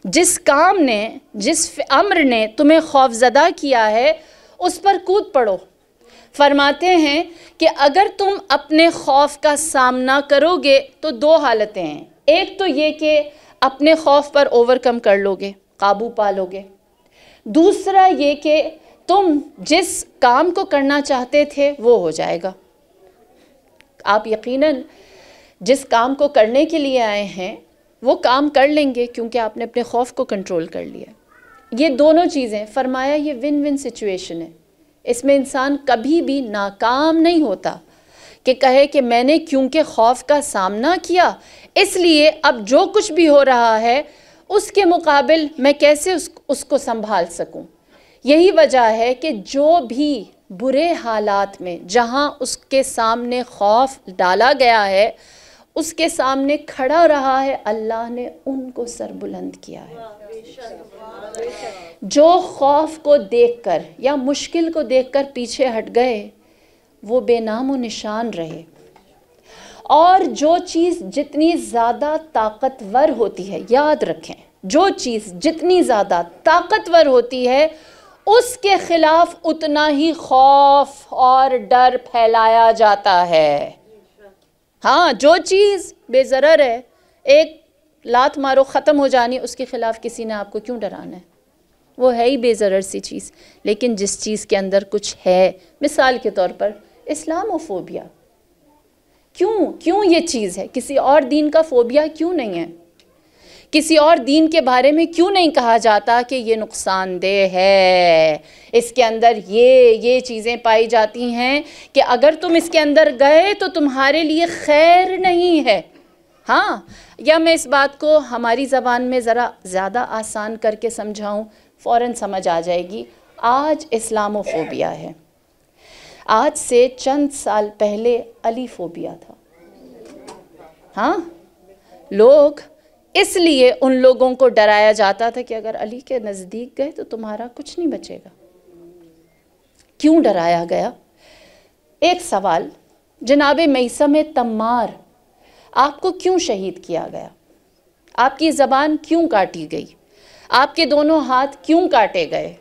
جس کام نے، جس امر نے تمہیں خوف زدہ کیا ہے اس پر کود پڑو۔ فرماتے ہیں کہ اگر تم اپنے خوف کا سامنا کرو گے تو دو حالتیں ہیں۔ ایک تو یہ کہ اپنے خوف پر اوورکم کر لو گے، قابو پا لو گے۔ دوسرا یہ کہ تم جس کام کو کرنا چاہتے تھے وہ ہو جائے گا۔ آپ یقیناً جس کام کو کرنے کے لیے آئے ہیں وہ کام کر لیں گے کیونکہ آپ نے اپنے خوف کو کنٹرول کر لیا۔ یہ دونوں چیزیں فرمایا یہ ون ون سچویشن ہے، اس میں انسان کبھی بھی ناکام نہیں ہوتا کہ کہے کہ میں نے کیونکہ خوف کا سامنا کیا اس لیے اب جو کچھ بھی ہو رہا ہے اس کے مقابل میں کیسے اس کو سنبھال سکوں۔ یہی وجہ ہے کہ جو بھی برے حالات میں جہاں اس کے سامنے خوف ڈالا گیا ہے اس کے سامنے کھڑا رہا ہے، اللہ نے ان کو سر بلند کیا ہے۔ جو خوف کو دیکھ کر یا مشکل کو دیکھ کر پیچھے ہٹ گئے وہ بے نام و نشان رہے. اور جو چیز جتنی زیادہ طاقتور ہوتی ہے، یاد رکھیں، جو چیز جتنی زیادہ طاقتور ہوتی ہے اس کے خلاف اتنا ہی خوف اور ڈر پھیلایا جاتا ہے. ہاں، جو چیز بے ضرر ہے، ایک لات مارو ختم ہو جانی، اس کے خلاف کسی نے آپ کو کیوں ڈرانا ہے؟ وہ ہے ہی بے ضرر سی چیز. لیکن جس چیز کے اندر کچھ ہے، مثال کے طور پر اسلاموفوبیا، کیوں یہ چیز ہے؟ کسی اور دین کا فوبیا کیوں نہیں ہے؟ کسی اور دین کے بارے میں کیوں نہیں کہا جاتا کہ یہ نقصان دہ ہے، اس کے اندر یہ چیزیں پائی جاتی ہیں کہ اگر تم اس کے اندر گئے تو تمہارے لیے خیر نہیں ہے؟ ہاں، یا میں اس بات کو ہماری زبان میں ذرا زیادہ آسان کر کے سمجھاؤں، فوراً سمجھ آ جائے گی. آج اسلاموفوبیا ہے، آج سے چند سال پہلے علی فوبیا تھا. ہاں، لوگ اس لیے ان لوگوں کو ڈرایا جاتا تھا کہ اگر علی کے نزدیک گئے تو تمہارا کچھ نہیں بچے گا. کیوں ڈرایا گیا؟ ایک سوال، جناب میثم تمار آپ کو کیوں شہید کیا گیا؟ آپ کی زبان کیوں کاٹی گئی؟ آپ کے دونوں ہاتھ کیوں کاٹے گئے؟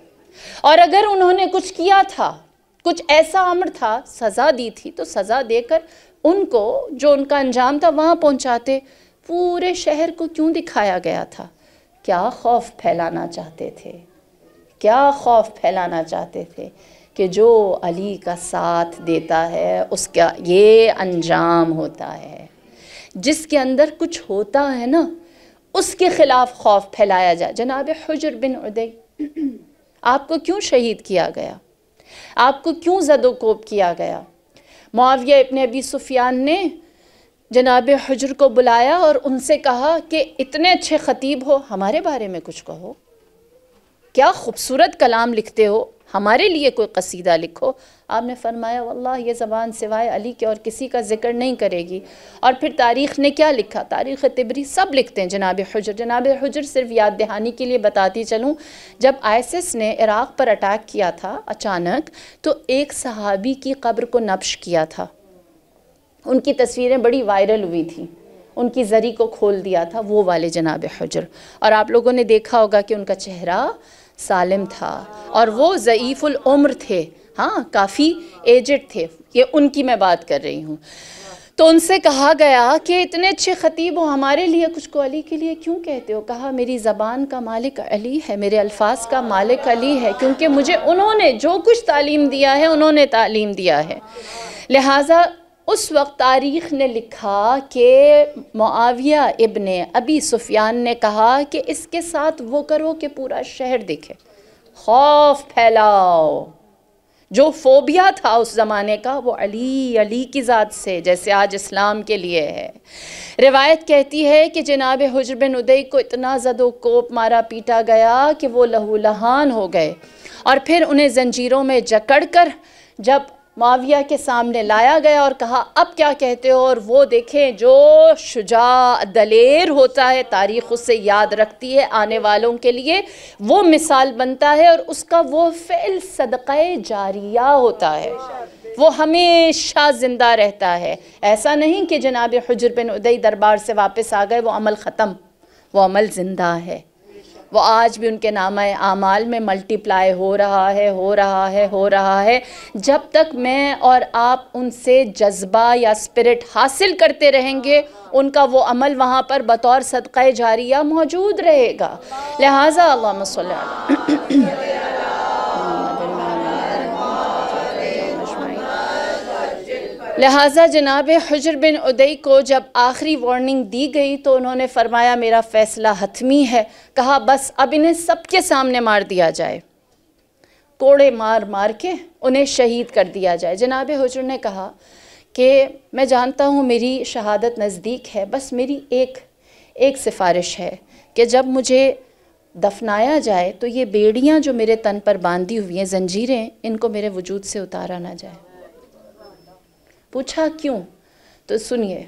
اور اگر انہوں نے کچھ کیا تھا، کچھ ایسا امر تھا، سزا دی تھی، تو سزا دے کر ان کو جو ان کا انجام تھا وہاں پہنچاتے. پورے شہر کو کیوں دکھایا گیا تھا؟ کیا خوف پھیلانا چاہتے تھے؟ کیا خوف پھیلانا چاہتے تھے کہ جو علی کا ساتھ دیتا ہے اس کا یہ انجام ہوتا ہے. جس کے اندر کچھ ہوتا ہے نا، اس کے خلاف خوف پھیلایا جائے. جناب حجر بن عدی آپ کو کیوں شہید کیا گیا؟ آپ کو کیوں زد و کوب کیا گیا؟ معاویہ ابن ابی سفیان نے جناب حجر کو بلایا اور ان سے کہا کہ اتنے اچھے خطیب ہو، ہمارے بارے میں کچھ کہو، کیا خوبصورت کلام لکھتے ہو، ہمارے لیے کوئی قصیدہ لکھو. آپ نے فرمایا واللہ یہ زبان سوائے علی کے اور کسی کا ذکر نہیں کرے گی. اور پھر تاریخ نے کیا لکھا؟ تاریخ طبری سب لکھتے ہیں جناب حجر صرف یاد دہانی کے لیے بتاتی چلوں، جب ISIS نے عراق پر اٹیک کیا تھا اچانک، تو ایک صحابی کی قبر کو نبش کیا تھا. ان کی تصویریں بڑی وائرل ہوئی تھیں، ان کی زری کو کھول دیا تھا وہ والے جناب حجر. اور آپ لوگوں نے دیکھا ہوگا کہ ان کا چہرہ سالم تھا اور وہ ضعیف العمر تھے، ہاں کافی ایجڈ تھے. یہ ان کی میں بات کر رہی ہوں. تو ان سے کہا گیا کہ اتنے اچھے خطیب ہو، ہمارے لیے کچھ کو علی کے لیے کیوں کہتے ہو؟ کہا میری زبان کا مالک علی ہے، میرے الفاظ کا مالک علی ہے، کیونکہ مجھے انہوں نے جو کچھ تعلیم دیا ہے انہوں نے تعلیم دیا ہے. لہٰذا اس وقت تاریخ نے لکھا کہ معاویہ ابن ابی سفیان نے کہا کہ اس کے ساتھ وہ کرو کہ پورا شہر دیکھے، خوف پھیلاؤ. جو فوبیا تھا اس زمانے کا وہ علی کی ذات سے، جیسے آج اسلام کے لیے ہے. روایت کہتی ہے کہ جناب حجر بن عدی کو اتنا زد و کوپ مارا پیٹا گیا کہ وہ لہو لہان ہو گئے، اور پھر انہیں زنجیروں میں جکڑ کر جب معاویہ کے سامنے لایا گیا اور کہا اب کیا کہتے ہو؟ اور وہ دیکھیں جو شجاع دلیر ہوتا ہے تاریخ اس سے یاد رکھتی ہے، آنے والوں کے لیے وہ مثال بنتا ہے، اور اس کا وہ فعل صدقہ جاریہ ہوتا ہے، وہ ہمیشہ زندہ رہتا ہے. ایسا نہیں کہ جناب حجر بن عدی دربار سے واپس آ گئے، وہ عمل ختم، وہ عمل زندہ ہے. وہ آج بھی ان کے نامہ اعمال میں ملٹی پلائی ہو رہا ہے. جب تک میں اور آپ ان سے جذبہ یا اسپرٹ حاصل کرتے رہیں گے، ان کا وہ عمل وہاں پر بطور صدقہ جاریہ موجود رہے گا. لہٰذا اللہم صلی اللہ لہٰذا جناب حجر بن عدی کو جب آخری وارننگ دی گئی تو انہوں نے فرمایا میرا فیصلہ حتمی ہے. کہا بس اب انہیں سب کے سامنے مار دیا جائے، کوڑے مار کے انہیں شہید کر دیا جائے. جناب حجر نے کہا کہ میں جانتا ہوں میری شہادت نزدیک ہے، بس میری ایک سفارش ہے کہ جب مجھے دفنایا جائے تو یہ بیڑیاں جو میرے تن پر باندھی ہوئی ہیں، زنجیریں، ان کو میرے وجود سے اتارا نہ جائے. پوچھا کیوں؟ تو سنیے،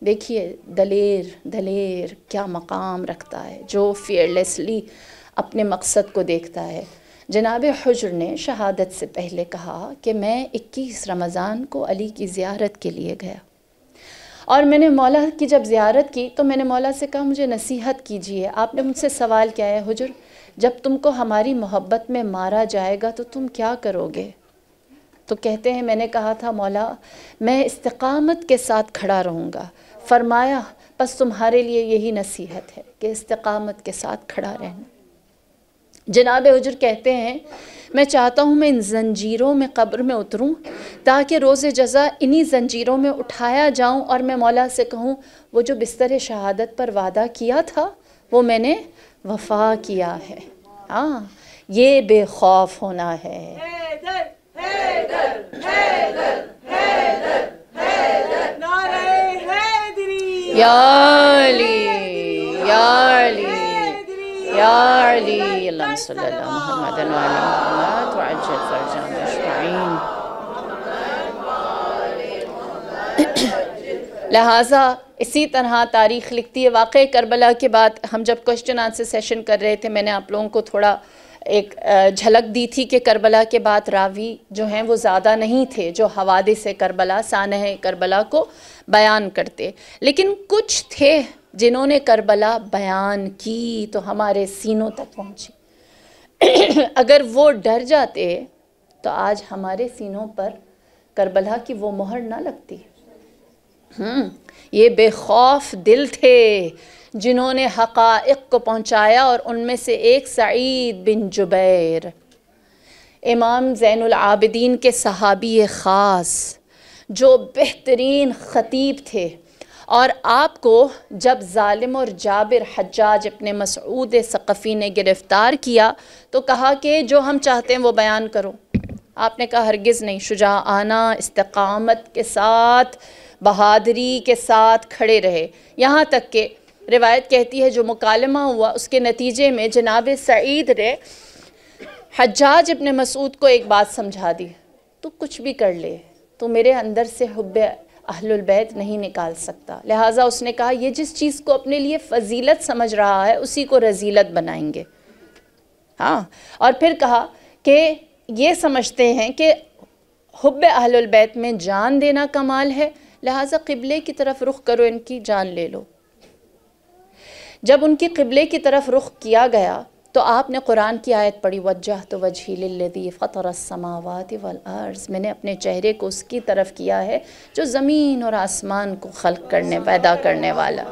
دیکھیے دلیر کیا مقام رکھتا ہے جو فیئرلیسلی اپنے مقصد کو دیکھتا ہے. جناب حجر نے شہادت سے پہلے کہا کہ میں 21 رمضان کو علی کی زیارت کے لیے گیا، اور میں نے مولا کی جب زیارت کی تو میں نے مولا سے کہا مجھے نصیحت کیجئے۔ آپ نے مجھ سے سوال کیا ہے حجر، جب تم کو ہماری محبت میں مارا جائے گا تو تم کیا کرو گے؟ تو کہتے ہیں میں نے کہا تھا مولا میں استقامت کے ساتھ کھڑا رہوں گا۔ فرمایا بس تمہارے لیے یہی نصیحت ہے کہ استقامت کے ساتھ کھڑا رہنا۔ جناب حجر کہتے ہیں میں چاہتا ہوں میں ان زنجیروں میں قبر میں اتروں تاکہ روز جزا انہی زنجیروں میں اٹھایا جاؤں اور میں مولا سے کہوں وہ جو بستر شہادت پر وعدہ کیا تھا وہ میں نے وفا کیا ہے۔ ہاں یہ بے خوف ہونا ہے۔ یا علی یا علی یا علی اللہم صلی اللہ محمد و علی محمد وعجل فرجہم اجمعین۔ لہٰذا اسی طرح تاریخ لکھتی ہے۔ واقعہ کربلا کے بعد ہم جب کوسچن آنسر سیشن کر رہے تھے میں نے آپ لوگوں کو تھوڑا ایک جھلک دی تھی کہ کربلا کے بعد راوی جو ہیں وہ زیادہ نہیں تھے جو حوادث کربلا سانحہ کربلا کو بیان کرتے، لیکن کچھ تھے جنہوں نے کربلا بیان کی تو ہمارے سینوں تک پہنچی۔ اگر وہ ڈر جاتے تو آج ہمارے سینوں پر کربلا کی وہ مہر نہ لگتی۔ یہ بے خوف دل تھے جنہوں نے حقائق کو پہنچایا، اور ان میں سے ایک سعید بن جبیر، امام زین العابدین کے صحابی خاص جو بہترین خطیب تھے، اور آپ کو جب ظالم اور جابر حجاج ابن مسعود ثقفی نے گرفتار کیا تو کہا کہ جو ہم چاہتے ہیں وہ بیان کرو۔ آپ نے کہا ہرگز نہیں، شجاعانہ استقامت کے ساتھ بہادری کے ساتھ کھڑے رہے، یہاں تک کہ روایت کہتی ہے جو مکالمہ ہوا اس کے نتیجے میں جناب سعید نے حجاج ابن مسعود کو ایک بات سمجھا دی، تو کچھ بھی کر لے تو میرے اندر سے حب اہل البیت نہیں نکال سکتا۔ لہٰذا اس نے کہا یہ جس چیز کو اپنے لیے فضیلت سمجھ رہا ہے اسی کو رذیلت بنائیں گے۔ ہاں، اور پھر کہا کہ یہ سمجھتے ہیں کہ حب اہل البیت میں جان دینا کمال ہے، لہٰذا قبلے کی طرف رخ کرو، ان کی جان لے لو۔ جب ان کی قبلے کی طرف رخ کیا گیا تو آپ نے قرآن کی آیت پڑھی وجہت وجہی للذی فطر السماوات والارض، میں نے اپنے چہرے کو اس کی طرف کیا ہے جو زمین اور آسمان کو خلق کرنے پیدا کرنے والا۔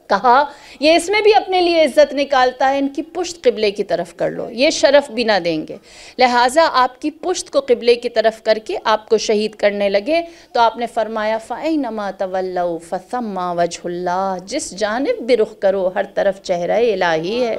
کہا یہ اس میں بھی اپنے لیے عزت نکالتا ہے، ان کی پشت قبلے کی طرف کر لو، یہ شرف بھی نہ دیں گے، لہٰذا آپ کی پشت کو قبلے کی طرف کر کے آپ کو شہید کرنے لگے۔ تو آپ نے فرمایا فَأَيْنَمَا تَوَلَّوْا فَثَمَّ وَجْهُ اللَّهِ، جس جانب بھی رخ کرو ہر طرف چہرہ الہی ہے۔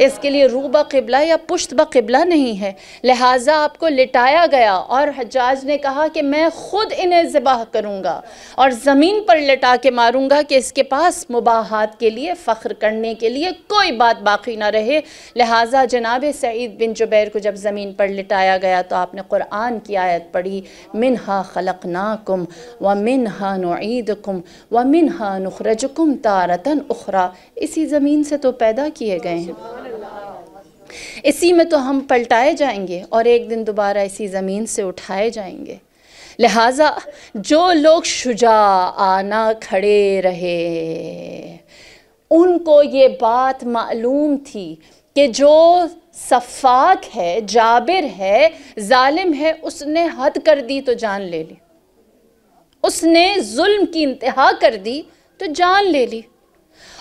اس کے لیے روح بقبلہ یا پشت بقبلہ نہیں ہے، لہٰذا آپ کو لٹایا گیا، اور حجاج نے کہا کہ میں خود انہیں ذبح کروں گا اور زمین پر لٹا کے ماروں گا کہ اس کے پاس مباحات کے لیے فخر کرنے کے لیے کوئی بات باقی نہ رہے۔ لہٰذا جناب سعید بن جبیر کو جب زمین پر لٹایا گیا تو آپ نے قرآن کی آیت پڑھی منہا خلقناکم ومنہا نعیدکم ومنہا نخرجکم تارۃ اخری، اسی زمین سے تو پیدا کیے گئے ہیں، اسی میں تو ہم پلٹائے جائیں گے اور ایک دن دوبارہ اسی زمین سے اٹھائے جائیں گے۔ لہٰذا جو لوگ شجاعانہ کھڑے رہے ان کو یہ بات معلوم تھی کہ جو سفاک ہے، جابر ہے، ظالم ہے، اس نے حد کر دی تو جان لے لی، اس نے ظلم کی انتہا کر دی تو جان لے لی۔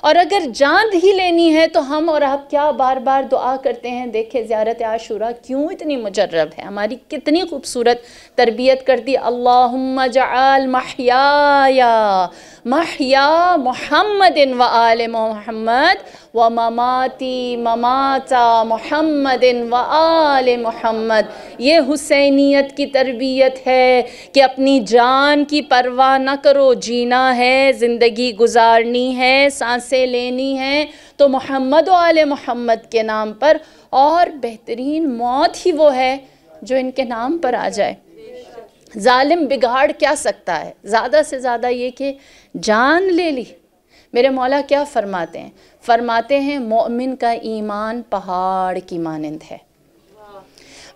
اور اگر جان ہی لینی ہے تو ہم اور آپ کیا بار بار دعا کرتے ہیں، دیکھیں زیارت عاشوراء کیوں اتنی مجرب ہے، ہماری کتنی خوبصورت تربیت کر دی۔ اللہم اجعل محیایا محیا محمد و آل محمد و مماتی مماتا محمد و آل محمد۔ یہ حسینیت کی تربیت ہے کہ اپنی جان کی پرواہ نہ کرو، جینا ہے، زندگی گزارنی ہے، سانسیں لینی ہیں تو محمد و آل محمد کے نام پر، اور بہترین موت ہی وہ ہے جو ان کے نام پر آ جائے۔ ظالم بگاڑ کیا سکتا ہے؟ زیادہ سے زیادہ یہ کہ جان لے لی۔ میرے مولا کیا فرماتے ہیں؟ فرماتے ہیں مومن کا ایمان پہاڑ کی مانند ہے،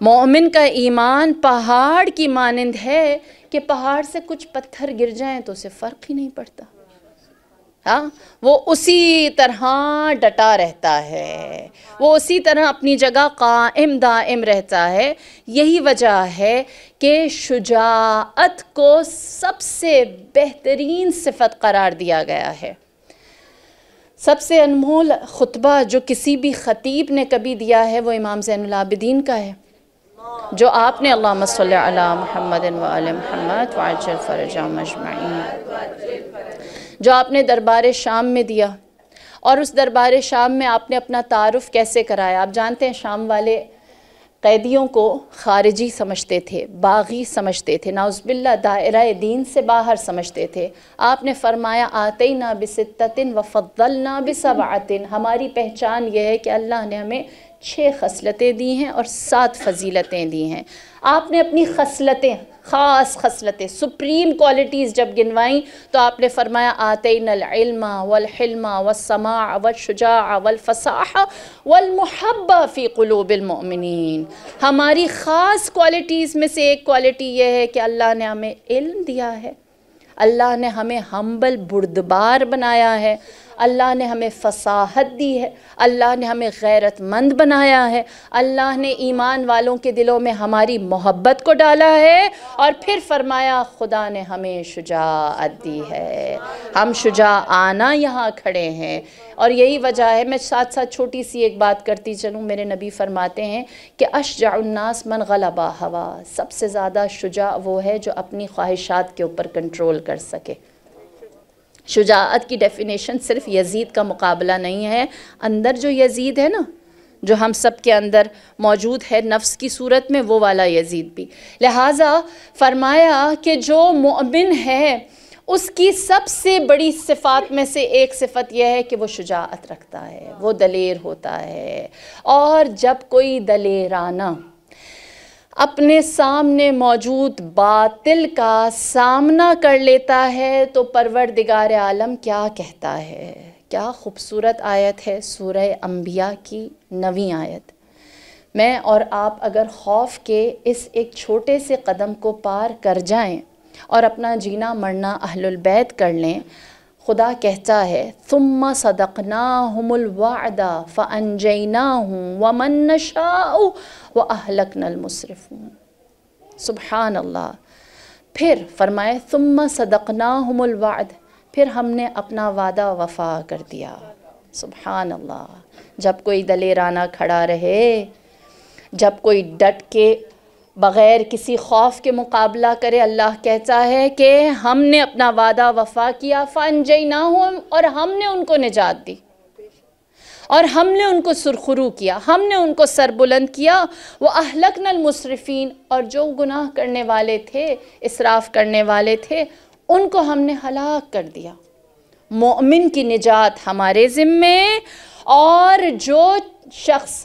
مومن کا ایمان پہاڑ کی مانند ہے کہ پہاڑ سے کچھ پتھر گر جائیں تو اسے فرق ہی نہیں پڑتا. ہاں، وہ اسی طرح ڈٹا رہتا ہے، وہ اسی طرح اپنی جگہ قائم دائم رہتا ہے. یہی وجہ ہے کہ شجاعت کو سب سے بہترین صفت قرار دیا گیا ہے. سب سے انمول خطبہ جو کسی بھی خطیب نے کبھی دیا ہے وہ امام زین العابدین کا ہے، جو آپ نے اللہم صلی علی محمد وآل محمد وعجل فرجہم اجمعین، جو آپ نے دربار شام میں دیا. اور اس دربار شام میں آپ نے اپنا تعارف کیسے کرایا؟ آپ جانتے ہیں شام والے قیدیوں کو خارجی سمجھتے تھے، باغی سمجھتے تھے، نعوذ باللہ دائرہ دین سے باہر سمجھتے تھے. آپ نے فرمایا آتینا بستۃ وفضلنا بسبعۃ، ہماری پہچان یہ ہے کہ اللہ نے ہمیں 6 خصلتیں دی ہیں اور 7 فضیلتیں دی ہیں. آپ نے اپنی خصلتیں، خاص خصلتیں، سپریم کوالٹیز جب گنوائیں تو آپ نے فرمایا آتینا العلم والحلم والسماع والشجاع والفصاحہ والمحبہ فی قلوب المؤمنین. ہماری خاص کوالٹیز میں سے ایک کوالٹی یہ ہے کہ اللہ نے ہمیں علم دیا ہے، اللہ نے ہمیں ہمبل بردبار بنایا ہے، اللہ نے ہمیں فصاحت دی ہے، اللہ نے ہمیں غیرت مند بنایا ہے، اللہ نے ایمان والوں کے دلوں میں ہماری محبت کو ڈالا ہے، اور پھر فرمایا خدا نے ہمیں شجاعت دی ہے. ہم شجاعانہ یہاں کھڑے ہیں. اور یہی وجہ ہے، میں ساتھ ساتھ چھوٹی سی ایک بات کرتی چلوں. میرے نبی فرماتے ہیں کہ اشجع الناس من غلب ہوا، سب سے زیادہ شجاع وہ ہے جو اپنی خواہشات کے اوپر کنٹرول کر سکے. شجاعت کی ڈیفینیشن صرف یزید کا مقابلہ نہیں ہے، اندر جو یزید ہے نا، جو ہم سب کے اندر موجود ہے نفس کی صورت میں، وہ والا یزید بھی. لہٰذا فرمایا کہ جو مومن ہے اس کی سب سے بڑی صفات میں سے ایک صفت یہ ہے کہ وہ شجاعت رکھتا ہے، وہ دلیر ہوتا ہے. اور جب کوئی دلیرانہ اپنے سامنے موجود باطل کا سامنا کر لیتا ہے تو پروردگار عالم کیا کہتا ہے؟ کیا خوبصورت آیت ہے سورہ انبیاء کی 9ویں آیت. میں اور آپ اگر خوف کے اس ایک چھوٹے سے قدم کو پار کر جائیں اور اپنا جینا مرنا اہل البیت کر لیں، خدا کہتا ہے ثم صدقناہم الوعد فانجیناہم ومن نشاء واہلکنا المسرفون. سبحان اللہ. پھر فرمائے ثم صدقناہم الوعد، پھر ہم نے اپنا وعدہ وفا کر دیا. سبحان اللہ. جب کوئی دلیرانہ کھڑا رہے، جب کوئی ڈٹ کے بغیر کسی خوف کے مقابلہ کرے، اللہ کہتا ہے کہ ہم نے اپنا وعدہ وفا کیا فانجیناہم، اور ہم نے ان کو نجات دی، اور ہم نے ان کو سرخرو کیا، ہم نے ان کو سربلند کیا. وَأَهْلَكْنَا الْمُسْرِفِينَ، اور جو گناہ کرنے والے تھے، اسراف کرنے والے تھے، ان کو ہم نے ہلاک کر دیا. مومن کی نجات ہمارے ذمے، اور جو شخص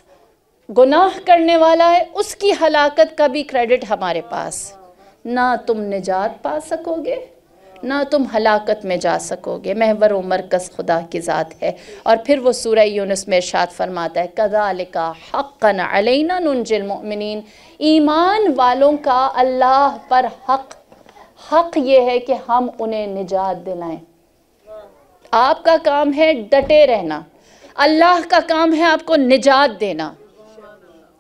گناہ کرنے والا ہے اس کی ہلاکت کا بھی کریڈٹ ہمارے پاس. نہ تم نجات پا سکو گے، نہ تم ہلاکت میں جا سکو گے. محور و مرکز خدا کی ذات ہے. اور پھر وہ سورہ یونس میں ارشاد فرماتا ہے کذالک حقا علینا ننجی المؤمنین. ایمان والوں کا اللہ پر حق یہ ہے کہ ہم انہیں نجات دلائیں. آپ کا کام ہے ڈٹے رہنا، اللہ کا کام ہے آپ کو نجات دینا.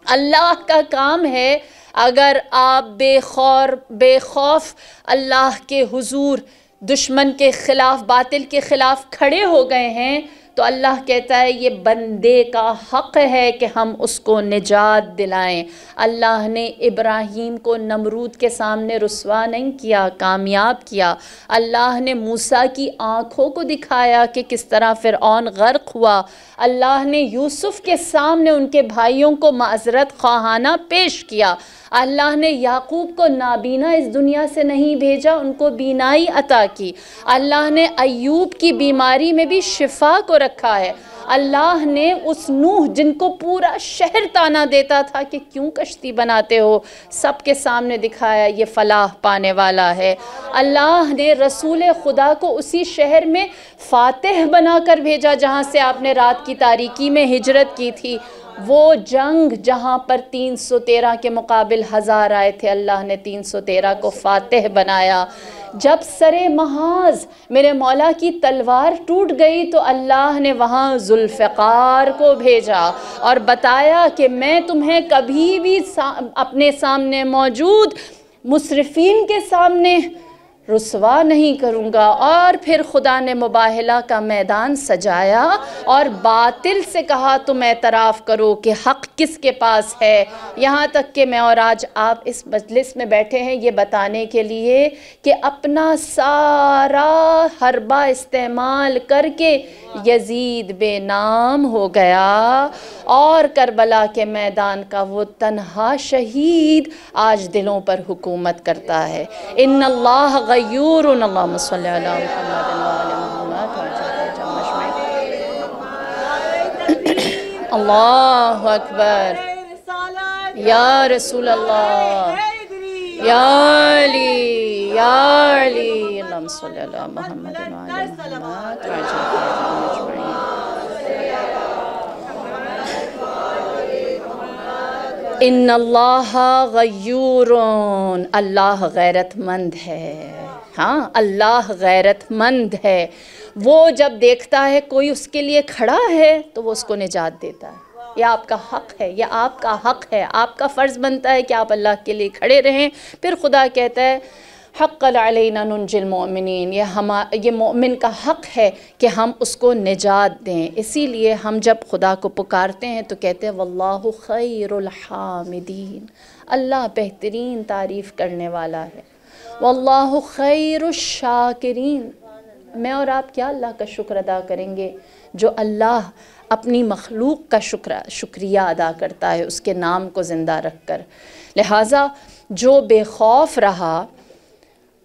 اللہ کا کام ہے اگر آپ بے خوف اللہ کے حضور دشمن کے خلاف، باطل کے خلاف کھڑے ہو گئے ہیں، تو اللہ کہتا ہے یہ بندے کا حق ہے کہ ہم اس کو نجات دلائیں. اللہ نے ابراہیم کو نمرود کے سامنے رسوا نہیں کیا، کامیاب کیا. اللہ نے موسیٰ کی آنکھوں کو دکھایا کہ کس طرح فرعون غرق ہوا. اللہ نے یوسف کے سامنے ان کے بھائیوں کو معذرت خواہانہ پیش کیا. اللہ نے یعقوب کو نابینا اس دنیا سے نہیں بھیجا، ان کو بینائی عطا کی. اللہ نے ایوب کی بیماری میں بھی شفا کو رکھا ہے. اللہ نے اس نوح جن کو پورا شہر تانا دیتا تھا کہ کیوں کشتی بناتے ہو، سب کے سامنے دکھایا یہ فلاح پانے والا ہے. اللہ نے رسول خدا کو اسی شہر میں فاتح بنا کر بھیجا جہاں سے آپ نے رات کی تاریکی میں ہجرت کی تھی. وہ جنگ جہاں پر 313 کے مقابل 1000 آئے تھے، اللہ نے 313 کو فاتح بنایا۔ جب سر محاذ میرے مولا کی تلوار ٹوٹ گئی تو اللہ نے وہاں ذوالفقار کو بھیجا اور بتایا کہ میں تمہیں کبھی بھی اپنے سامنے موجود مسرفین کے سامنے رسوا نہیں کروں گا۔ اور پھر خدا نے مباہلہ کا میدان سجایا اور باطل سے کہا تم اعتراف کرو کہ حق کس کے پاس ہے۔ یہاں تک کہ میں اور آج آپ اس مجلس میں بیٹھے ہیں یہ بتانے کے لیے کہ اپنا سارا حربہ استعمال کر کے یزید بے نام ہو گیا اور کربلا کے میدان کا وہ تنہا شہید آج دلوں پر حکومت کرتا ہے۔ ان اللہ غیور، اللہم صلی علی محمد وآل محمد اللہ اکبر، یا رسول اللہ، یا علی، یا علی، اللہم صلی علی محمد وآل محمد ان اللہ غیور، اللہ غیرت مند ہے۔ ہاں، اللہ غیرت مند ہے۔ وہ جب دیکھتا ہے کوئی اس کے لیے کھڑا ہے تو وہ اس کو نجات دیتا ہے۔ یہ آپ کا حق ہے، یہ آپ کا حق ہے، آپ کا فرض بنتا ہے کہ آپ اللہ کے لیے کھڑے رہیں۔ پھر خدا کہتا ہے حق علینا ننجی المؤمنین، یہ مومن کا حق ہے کہ ہم اس کو نجات دیں۔ اسی لیے ہم جب خدا کو پکارتے ہیں تو کہتے ہیں واللہ خیر الحامدین، اللہ بہترین تعریف کرنے والا ہے۔ واللہ خیر الشاکرین، میں اور آپ کیا اللہ کا شکر ادا کریں گے جو اللہ اپنی مخلوق کا شکریہ ادا کرتا ہے اس کے نام کو زندہ رکھ کر۔ لہٰذا جو بے خوف رہا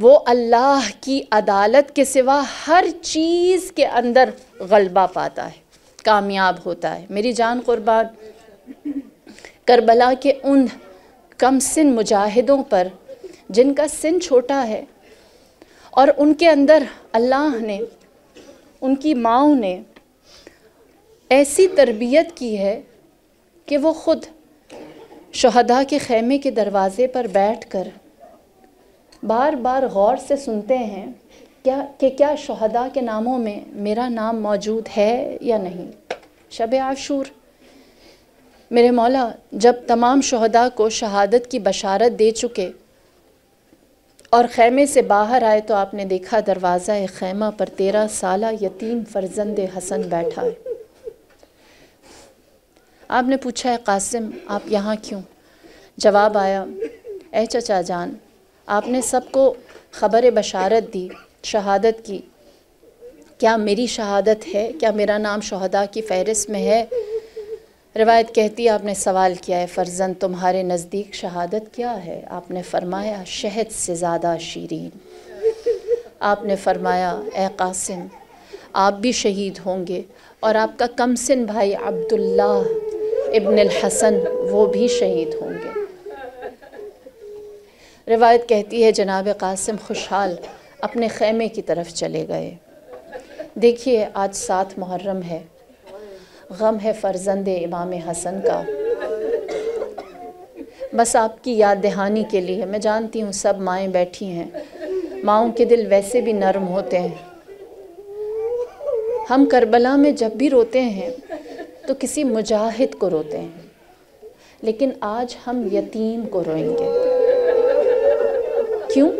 وہ اللہ کی عدالت کے سوا ہر چیز کے اندر غلبہ پاتا ہے، کامیاب ہوتا ہے۔ میری جان قربان، کربلا کے ان کم سن مجاہدوں پر جن کا سن چھوٹا ہے اور ان کے اندر اللہ نے، ان کی ماؤں نے ایسی تربیت کی ہے کہ وہ خود شہداء کے خیمے کے دروازے پر بیٹھ کر بار بار غور سے سنتے ہیں کہ کیا شہداء کے ناموں میں میرا نام موجود ہے یا نہیں۔ شب عاشور میرے مولا جب تمام شہداء کو شہادت کی بشارت دے چکے اور خیمے سے باہر آئے تو آپ نے دیکھا دروازہ خیمہ پر 13 سالہ یتیم فرزند حسن بیٹھا ہے۔ آپ نے پوچھا ہے قاسم آپ یہاں کیوں؟ جواب آیا اے چچا جان، آپ نے سب کو خبر بشارت دی شہادت کی، کیا میری شہادت ہے؟ کیا میرا نام شہداء کی فہرست میں ہے؟ روایت کہتی ہے آپ نے سوال کیا ہے فرزند تمہارے نزدیک شہادت کیا ہے؟ آپ نے فرمایا شہد سے زیادہ شیرین۔ آپ نے فرمایا اے قاسم آپ بھی شہید ہوں گے اور آپ کا کمسن بھائی عبداللہ ابن الحسن وہ بھی شہید ہوں گے۔ روایت کہتی ہے جناب قاسم خوشحال اپنے خیمے کی طرف چلے گئے۔ دیکھیے آج 7 محرم ہے، غم ہے فرزند امام حسن کا۔ بس آپ کی یاد دہانی کے لیے، میں جانتی ہوں سب مائیں بیٹھی ہیں، ماؤں کے دل ویسے بھی نرم ہوتے ہیں۔ ہم کربلا میں جب بھی روتے ہیں تو کسی مجاہد کو روتے ہیں، لیکن آج ہم یتیم کو روئیں گے۔ کیوں؟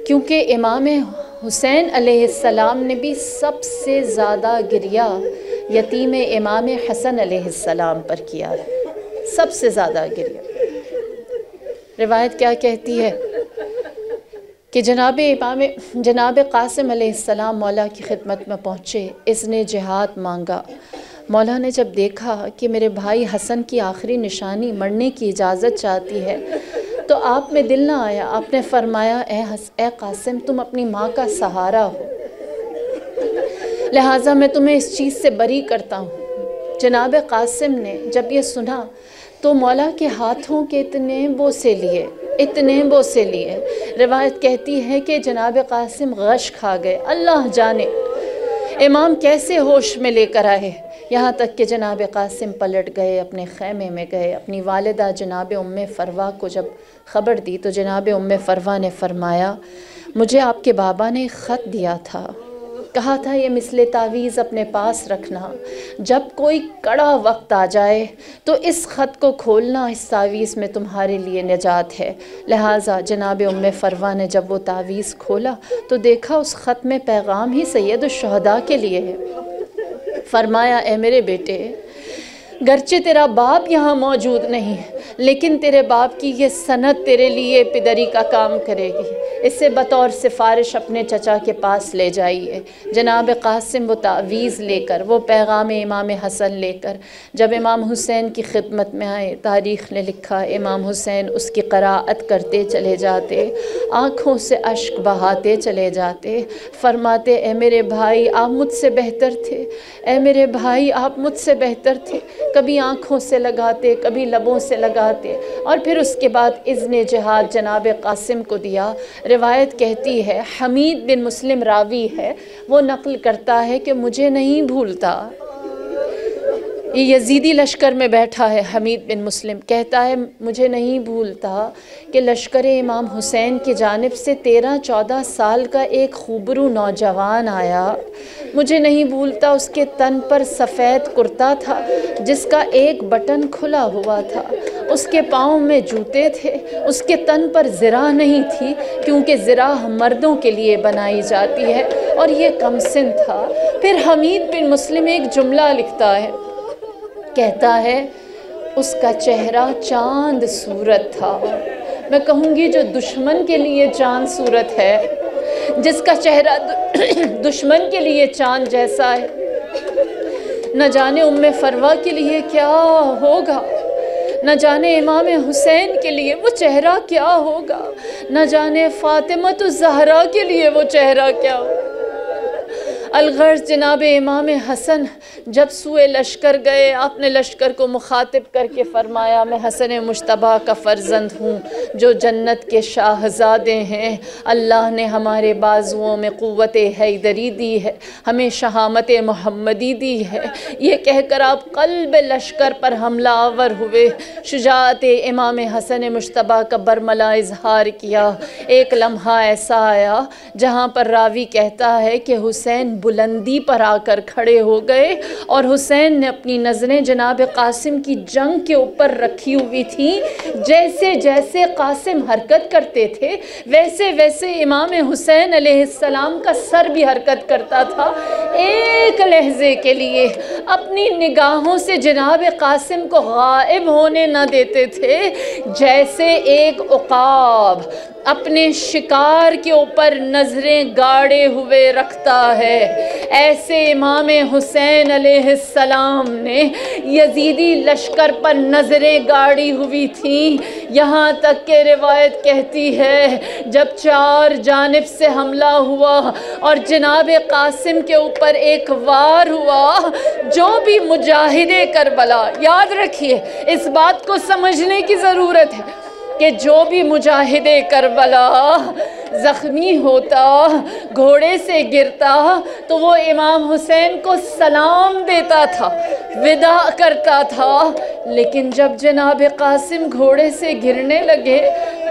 کیونکہ امام حسین علیہ السلام نے بھی سب سے زیادہ گریہ یتیم امام حسن علیہ السلام پر کیا ہے، سب سے زیادہ گریہ۔ روایت کیا کہتی ہے کہ جناب قاسم علیہ السلام مولا کی خدمت میں پہنچے، اذن جہاد مانگا۔ مولا نے جب دیکھا کہ میرے بھائی حسن کی آخری نشانی مرنے کی اجازت چاہتی ہے تو آپ میں دل نہ آیا، آپ نے فرمایا اے قاسم تم اپنی ماں کا سہارا ہو، لہٰذا میں تمہیں اس چیز سے بری کرتا ہوں۔ جناب قاسم نے جب یہ سنا تو مولا کے ہاتھوں کے اتنے بوسے لیے۔ روایت کہتی ہے کہ جناب قاسم غش کھا گئے، اللہ جانے امام کیسے ہوش میں لے کر آئے یہاں تک کہ جناب قاسم پلٹ گئے، اپنے خیمے میں گئے، اپنی والدہ جناب ام فروا کو جب خبر دی تو جناب ام فروا نے فرمایا مجھے آپ کے بابا نے خط دیا تھا، کہا تھا یہ مثل تعویذ اپنے پاس رکھنا، جب کوئی کڑا وقت آ جائے تو اس خط کو کھولنا، اس تعویذ میں تمہارے لیے نجات ہے۔ لہٰذا جناب ام فروا نے جب وہ تعویذ کھولا تو دیکھا اس خط میں پیغام ہی سید الشہداء کے لیے ہے۔ فرمایا اے میرے بیٹے، گرچہ تیرا باپ یہاں موجود نہیں لیکن تیرے باپ کی یہ سند تیرے لیے پدری کا کام کرے گی، اسے بطور سفارش اپنے چچا کے پاس لے جائیے۔ جناب قاسم وہ تعویذ لے کر، وہ پیغام امام حسن لے کر جب امام حسین کی خدمت میں آئے، تاریخ نے لکھا امام حسین اس کی قرائت کرتے چلے جاتے، آنکھوں سے اشک بہاتے چلے جاتے، فرماتے اے میرے بھائی آپ مجھ سے بہتر تھے، اے میرے بھائی آپ مجھ سے بہتر تھے، کبھی آنکھوں سے لگاتے، کبھی لبوں سے لگاتے، اور پھر اس کے بعد اذن جہاد جناب قاسم کو دیا۔ روایت کہتی ہے، حمید بن مسلم راوی ہے، وہ نقل کرتا ہے کہ مجھے نہیں بھولتا، یہ یزیدی لشکر میں بیٹھا ہے، حمید بن مسلم کہتا ہے مجھے نہیں بھولتا کہ لشکر امام حسین کی جانب سے 13-14 سال کا ایک خوبرو نوجوان آیا، مجھے نہیں بھولتا اس کے تن پر سفید کرتا تھا جس کا ایک بٹن کھلا ہوا تھا، اس کے پاؤں میں جوتے تھے، اس کے تن پر زرہ نہیں تھی کیونکہ زرہ مردوں کے لیے بنائی جاتی ہے، اور یہ کم سن تھا۔ پھر حمید بن مسلم ایک جملہ لکھتا ہے، کہتا ہے اس کا چہرہ چاند صورت تھا۔ میں کہوں گی جو دشمن کے لیے چاند صورت ہے، جس کا چہرہ دشمن کے لیے چاند جیسا ہے، نہ جانے ام فروا کے لیے کیا ہوگا، نہ جانے امام حسین کے لیے وہ چہرہ کیا ہوگا، نہ جانے فاطمہ الزہرا کے لیے وہ چہرہ کیا ہوگا۔ الغرض جناب امام حسن جب سوئے لشکر گئے، آپ نے لشکر کو مخاطب کر کے فرمایا میں حسن مجتبیٰ کا فرزند ہوں جو جنت کے شاہزادے ہیں، اللہ نے ہمارے بازوؤں میں قوت حیدری دی ہے، ہمیں شہامت محمدی دی ہے۔ یہ کہہ کر آپ قلب لشکر پر حملہ آور ہوئے، شجاعت امام حسن مجتبیٰ کا برملا اظہار کیا۔ ایک لمحہ ایسا آیا جہاں پر راوی کہتا ہے کہ حسین بلندی پر آ کر کھڑے ہو گئے اور حسین نے اپنی نظریں جناب قاسم کی جنگ کے اوپر رکھی ہوئی تھیں، جیسے جیسے قاسم حرکت کرتے تھے ویسے ویسے امام حسین علیہ السلام کا سر بھی حرکت کرتا تھا۔ ایک لحظے کے لیے اپنی نگاہوں سے جناب قاسم کو غائب ہونے نہ دیتے تھے، جیسے ایک عقاب اپنے شکار کے اوپر نظریں گاڑے ہوئے رکھتا ہے، ایسے امام حسین علیہ السلام نے یزیدی لشکر پر نظریں گاڑی ہوئی تھیں، یہاں تک کہ روایت کہتی ہے جب چار جانب سے حملہ ہوا اور جناب قاسم کے اوپر ایک وار ہوا، جو بھی مجاہد کربلا، یاد رکھیے اس بات کو سمجھنے کی ضرورت ہے کہ جو بھی مجاہد کربلا زخمی ہوتا، گھوڑے سے گرتا تو وہ امام حسین کو سلام دیتا تھا، وداع کرتا تھا، لیکن جب جناب قاسم گھوڑے سے گرنے لگے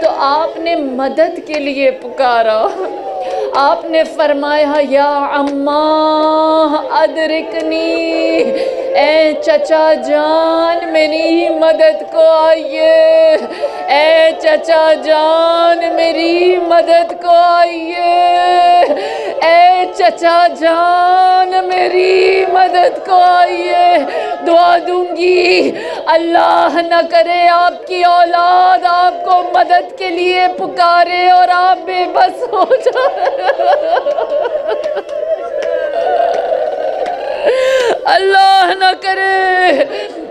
تو آپ نے مدد کے لیے پکارا، آپ نے فرمایا یا عماں ادرکنی، اے چچا جان میری مدد کو آئیے، اے چچا جان میری مدد کو آئیے، اے چچا جان میری مدد کو آئیے، دعا دوں گی اللہ نہ کرے آپ کی اولاد آپ کو مدد کے لیے پکارے اور آپ بے بس ہو جائے، اللہ نہ کرے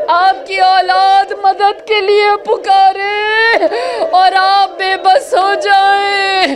آپ کی اولاد مدد کے لیے پکارے اور آپ بے بس ہو جائیں۔